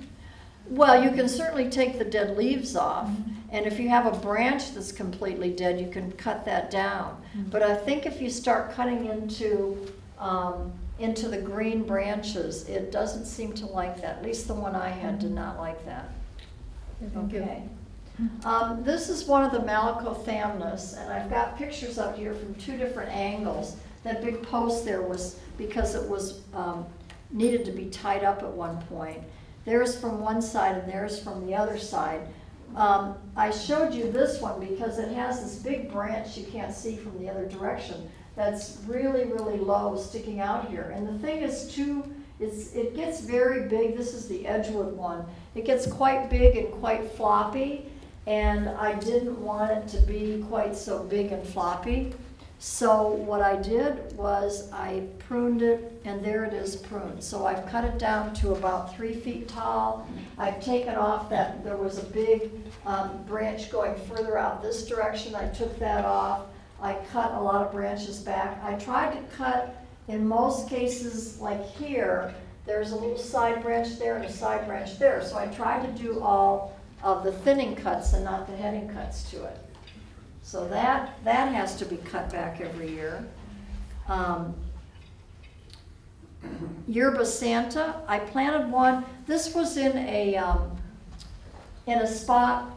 Well, you can certainly take the dead leaves off, and if you have a branch that's completely dead, you can cut that down. But I think if you start cutting into the green branches, it doesn't seem to like that. At least the one I had did not like that. Thank you. Okay. This is one of the Malacothamnus, and I've got pictures up here from two different angles. That big post there was because it was needed to be tied up at one point. There's from one side and there's from the other side. I showed you this one because it has this big branch you can't see from the other direction that's really, really low sticking out here. And the thing is it gets very big. This is the Edgewood one. It gets quite big and quite floppy, and I didn't want it to be quite so big and floppy. So what I did was I pruned it, and there it is pruned. So I've cut it down to about 3 feet tall. I've taken off that, there was a big branch going further out this direction. I took that off. I cut a lot of branches back. I tried to cut, in most cases, like here, there's a little side branch there and a side branch there. So I tried to do all of the thinning cuts and not the heading cuts to it. So that has to be cut back every year. Yerba Santa, I planted one. This was in a spot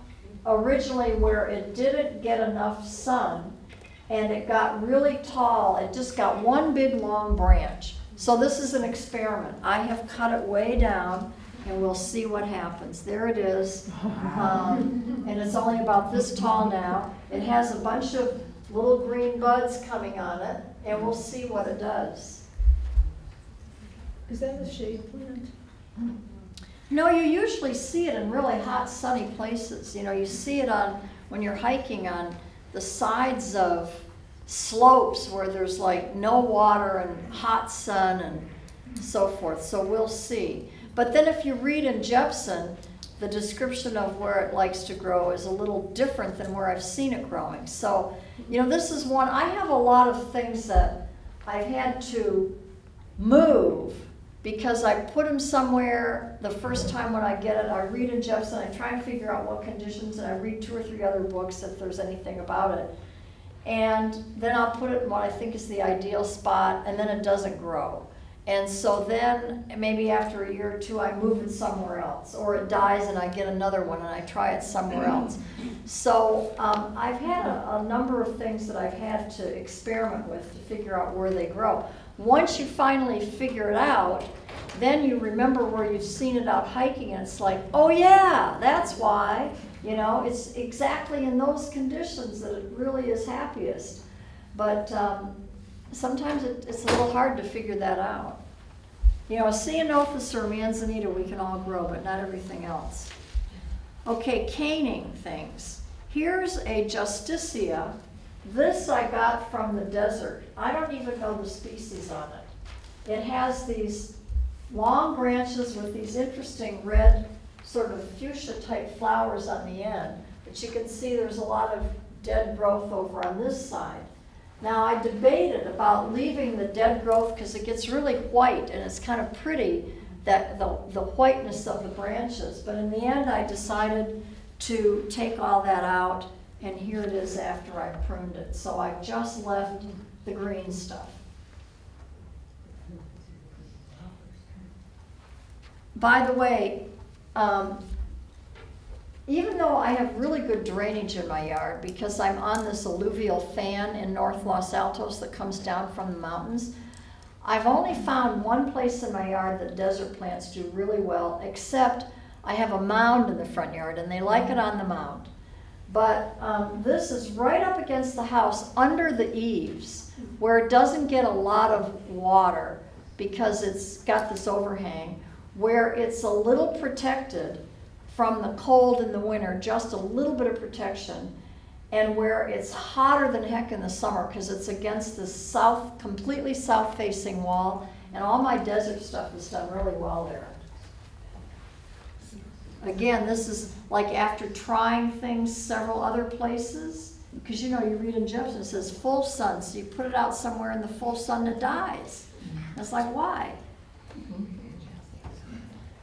originally where it didn't get enough sun, and it got really tall. It just got one big long branch. So this is an experiment. I have cut it way down, and we'll see what happens. There it is, and it's only about this tall now. It has a bunch of little green buds coming on it, and we'll see what it does. Is that a shade plant? No, you usually see it in really hot, sunny places. You know, you see it when you're hiking on the sides of slopes where there's like no water and hot sun and so forth. So we'll see. But then if you read in Jepson, the description of where it likes to grow is a little different than where I've seen it growing. So, you know, this is one, I have a lot of things that I've had to move because I put them somewhere the first time when I get it. I read in Jefferson, I try and figure out what conditions, and I read 2 or 3 other books if there's anything about it. And then I'll put it in what I think is the ideal spot, and then it doesn't grow. And so then maybe after a year or 2, I move it somewhere else, or it dies and I get another one and I try it somewhere else. So I've had a number of things that I've had to experiment with to figure out where they grow. Once you finally figure it out, then you remember where you've seen it out hiking, and it's like, oh yeah, that's why. You know, it's exactly in those conditions that it really is happiest. But sometimes it's a little hard to figure that out. You know, ceanothus or manzanita we can all grow, but not everything else. Okay, caning things. Here's a justasiya. This I got from the desert. I don't even know the species on it. It has these long branches with these interesting red sort of fuchsia type flowers on the end. But you can see there's a lot of dead growth over on this side. Now I debated about leaving the dead growth because it gets really white and it's kind of pretty, that the whiteness of the branches. But in the end I decided to take all that out, and here it is after I pruned it. So I've just left the green stuff. By the way, even though I have really good drainage in my yard because I'm on this alluvial fan in North Los Altos that comes down from the mountains, I've only found one place in my yard that desert plants do really well, except I have a mound in the front yard and they like it on the mound. But this is right up against the house under the eaves where it doesn't get a lot of water because it's got this overhang, where it's a little protected from the cold in the winter, just a little bit of protection, and where it's hotter than heck in the summer because it's against this completely south-facing wall, and all my desert stuff is done really well there. Again, this is like after trying things several other places, because you know, you read in Jefferson, it says full sun, so you put it out somewhere in the full sun, it dies. It's like, why?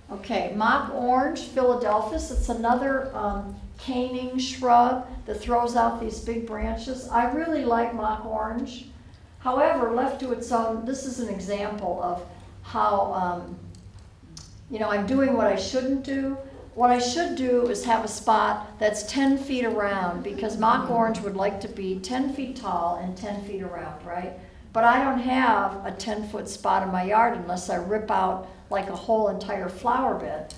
Okay, mock orange, Philadelphus. It's another caning shrub that throws out these big branches. I really like mock orange. However, left to its own, this is an example of how, you know, I'm doing what I shouldn't do. What I should do is have a spot that's 10 feet around, because mock orange would like to be 10 feet tall and 10 feet around, right? But I don't have a 10-foot spot in my yard unless I rip out like a whole entire flower bed.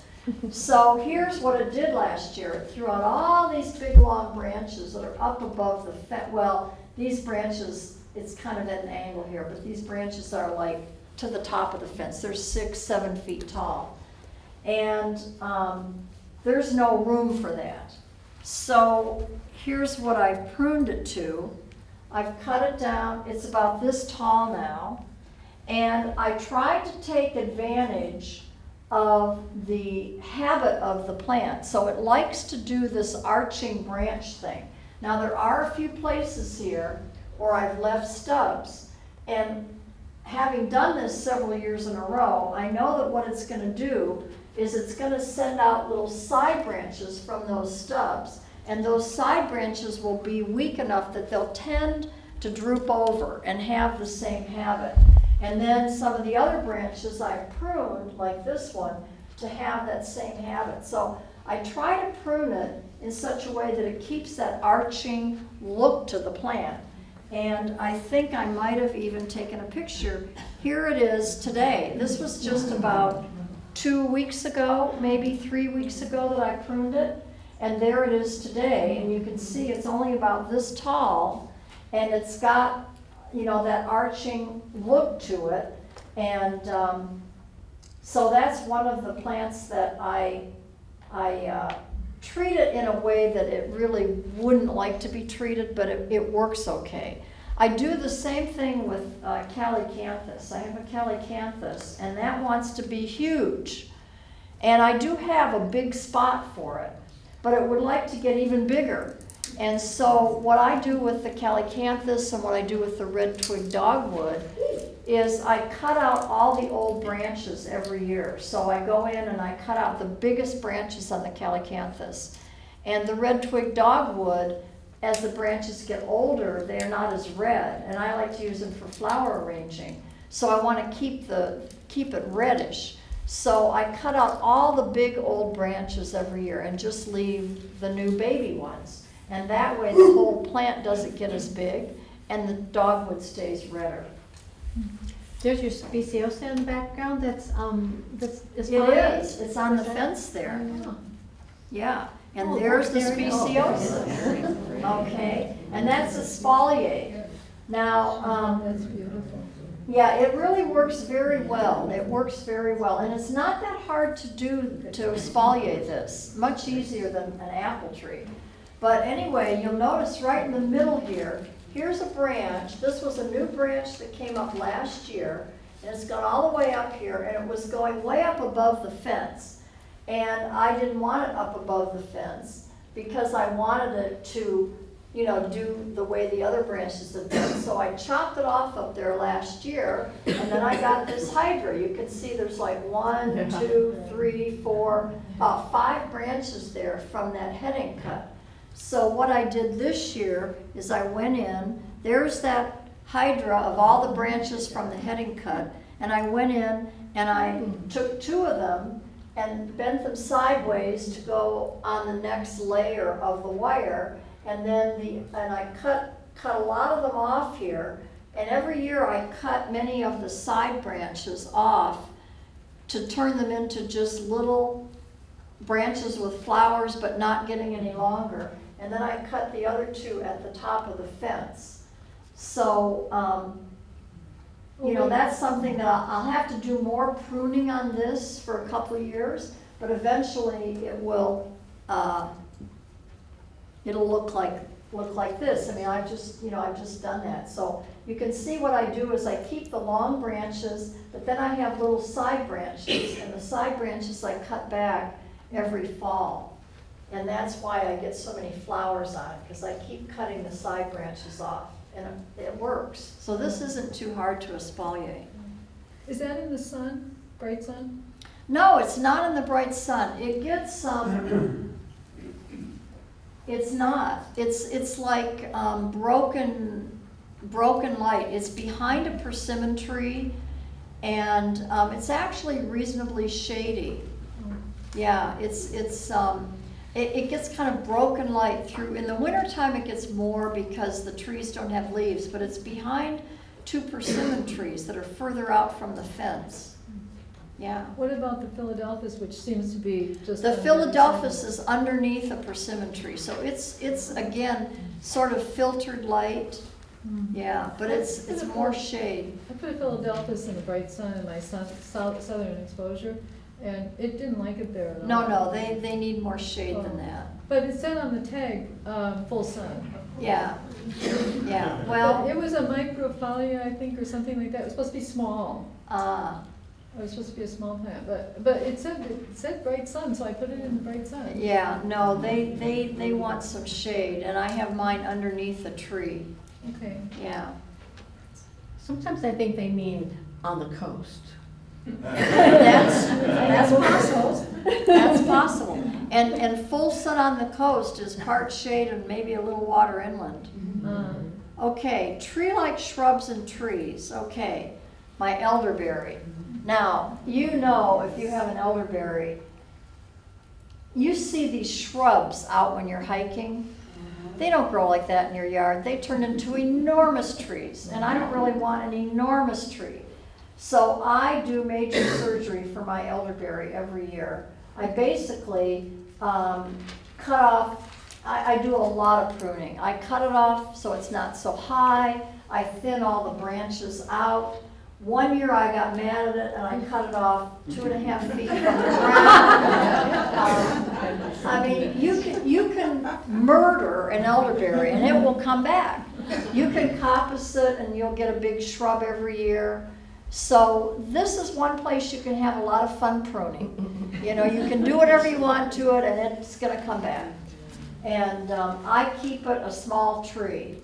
So here's what it did last year. It threw out all these big long branches that are up above the fence. Well, these branches, it's kind of at an angle here, but these branches are like to the top of the fence. They're 6-7 feet tall. And there's no room for that. So here's what I've pruned it to. I've cut it down. It's about this tall now. And I tried to take advantage of the habit of the plant. So it likes to do this arching branch thing. Now there are a few places here where I've left stubs. And having done this several years in a row, I know that what it's going to do is it's going to send out little side branches from those stubs. And those side branches will be weak enough that they'll tend to droop over and have the same habit. And then some of the other branches I've pruned, like this one, to have that same habit. So I try to prune it in such a way that it keeps that arching look to the plant. And I think I might have even taken a picture. Here it is today. This was just about 2 weeks ago, maybe 3 weeks ago that I pruned it. And there it is today. And you can see it's only about this tall. And it's got, you know, that arching look to it. And so that's one of the plants that I treat it in a way that it really wouldn't like to be treated, but it works okay. I do the same thing with calycanthus. I have a calycanthus, and that wants to be huge. And I do have a big spot for it, but it would like to get even bigger. And so what I do with the calycanthus and what I do with the red twig dogwood is I cut out all the old branches every year. So I go in and I cut out the biggest branches on the calycanthus. And the red twig dogwood, as the branches get older, they're not as red. And I like to use them for flower arranging. So I want to keep it reddish. So I cut out all the big old branches every year and just leave the new baby ones. And that way the whole plant doesn't get as big and the dogwood stays redder. There's your speciosa in the background that's It is, it's on the fence there. Yeah, and there's the speciosa. Okay, and that's a spoliate. Now, That's beautiful. yeah, it really works very well. It works very well. And it's not that hard to do, to exfoliate this. Much easier than an apple tree. But anyway, you'll notice right in the middle here, here's a branch. This was a new branch that came up last year. And it's gone all the way up here. And it was going way up above the fence. And I didn't want it up above the fence because I wanted it to, you know, do the way the other branches have done. So I chopped it off up there last year, and then I got this hydra. You can see there's like 1, 2, 3, 4, 5 branches there from that heading cut. So what I did this year is I went in, there's that hydra of all the branches from the heading cut, and I went in and I took 2 of them and bent them sideways to go on the next layer of the wire. And then I cut a lot of them off here, and every year I cut many of the side branches off to turn them into just little branches with flowers but not getting any longer. And then I cut the other 2 at the top of the fence. So, you know, that's something that I'll have to do more pruning on this for a couple of years, but eventually it will, it'll look like this. I mean, I've just done that. So you can see what I do is I keep the long branches, but then I have little side branches, and the side branches I cut back every fall. And that's why I get so many flowers on it, because I keep cutting the side branches off, and it works. So this isn't too hard to exfoliate. Is that in the sun, bright sun? No, it's not in the bright sun. It gets some. It's not. It's like broken light. It's behind a persimmon tree, and it's actually reasonably shady. Yeah, it gets kind of broken light through. In the wintertime it gets more because the trees don't have leaves, but it's behind 2 persimmon trees that are further out from the fence. Yeah. What about the Philadelphus, which seems to be just... The Philadelphus is underneath a persimmon tree, so it's again sort of filtered light. Yeah, but it's more shade. I put a Philadelphus in the bright sun in my southern exposure, and it didn't like it there at all. No, they need more shade than that. But it said on the tag, full sun. Yeah, well... But it was a microphalia, I think, or something like that. It was supposed to be small. It was supposed to be a small plant, but it said bright sun, so I put it in the bright sun. Yeah, no, they want some shade, and I have mine underneath a tree. Okay. Yeah. Sometimes I think they mean on the coast. That's possible. That's possible. And full sun on the coast is part shade and maybe a little water inland. Okay, tree-like shrubs and trees. Okay, my elderberry. Now, you know, if you have an elderberry, you see these shrubs out when you're hiking. They don't grow like that in your yard. They turn into enormous trees, and I don't really want an enormous tree. So I do major surgery for my elderberry every year. I basically cut off, I do a lot of pruning. I cut it off so it's not so high. I thin all the branches out. One year I got mad at it and I cut it off 2.5 feet from the ground. I mean, you can murder an elderberry and it will come back. You can coppice it and you'll get a big shrub every year. So this is one place you can have a lot of fun pruning. You know, you can do whatever you want to it and it's gonna come back. And I keep it a small tree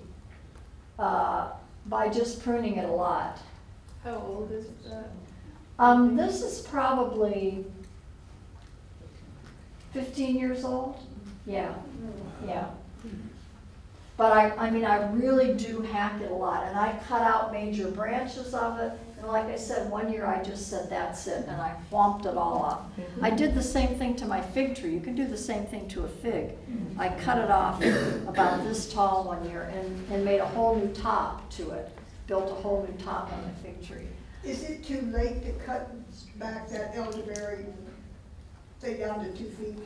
by just pruning it a lot. How old is that? This is probably 15 years old. Yeah, yeah. But I mean, I really do hack it a lot, and I cut out major branches of it. And like I said, one year I just said, that's it, and I whomped it all off. I did the same thing to my fig tree. You can do the same thing to a fig. I cut it off about this tall one year and made a whole new top to it. Built a whole new top on the fig tree. Is it too late to cut back that elderberry, say down to 2 feet?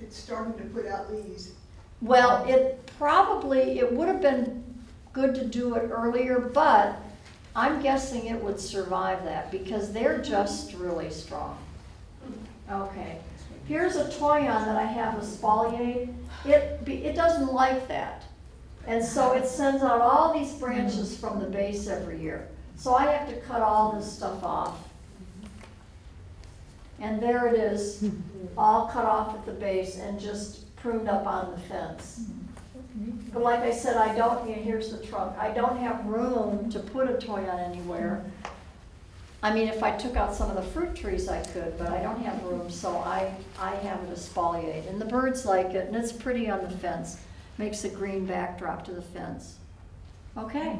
It's starting to put out leaves. Well, it would have been good to do it earlier, but I'm guessing it would survive that because they're just really strong. Okay, here's a toyon that I have espaliate. It doesn't like that. And so it sends out all these branches from the base every year. So I have to cut all this stuff off. And there it is, all cut off at the base and just pruned up on the fence. But like I said, I don't, here's the trunk, I don't have room to put a toyon anywhere. I mean, if I took out some of the fruit trees, I could, but I don't have room, so I have it espaliate. And the birds like it, and it's pretty on the fence. Makes a green backdrop to the fence. Okay.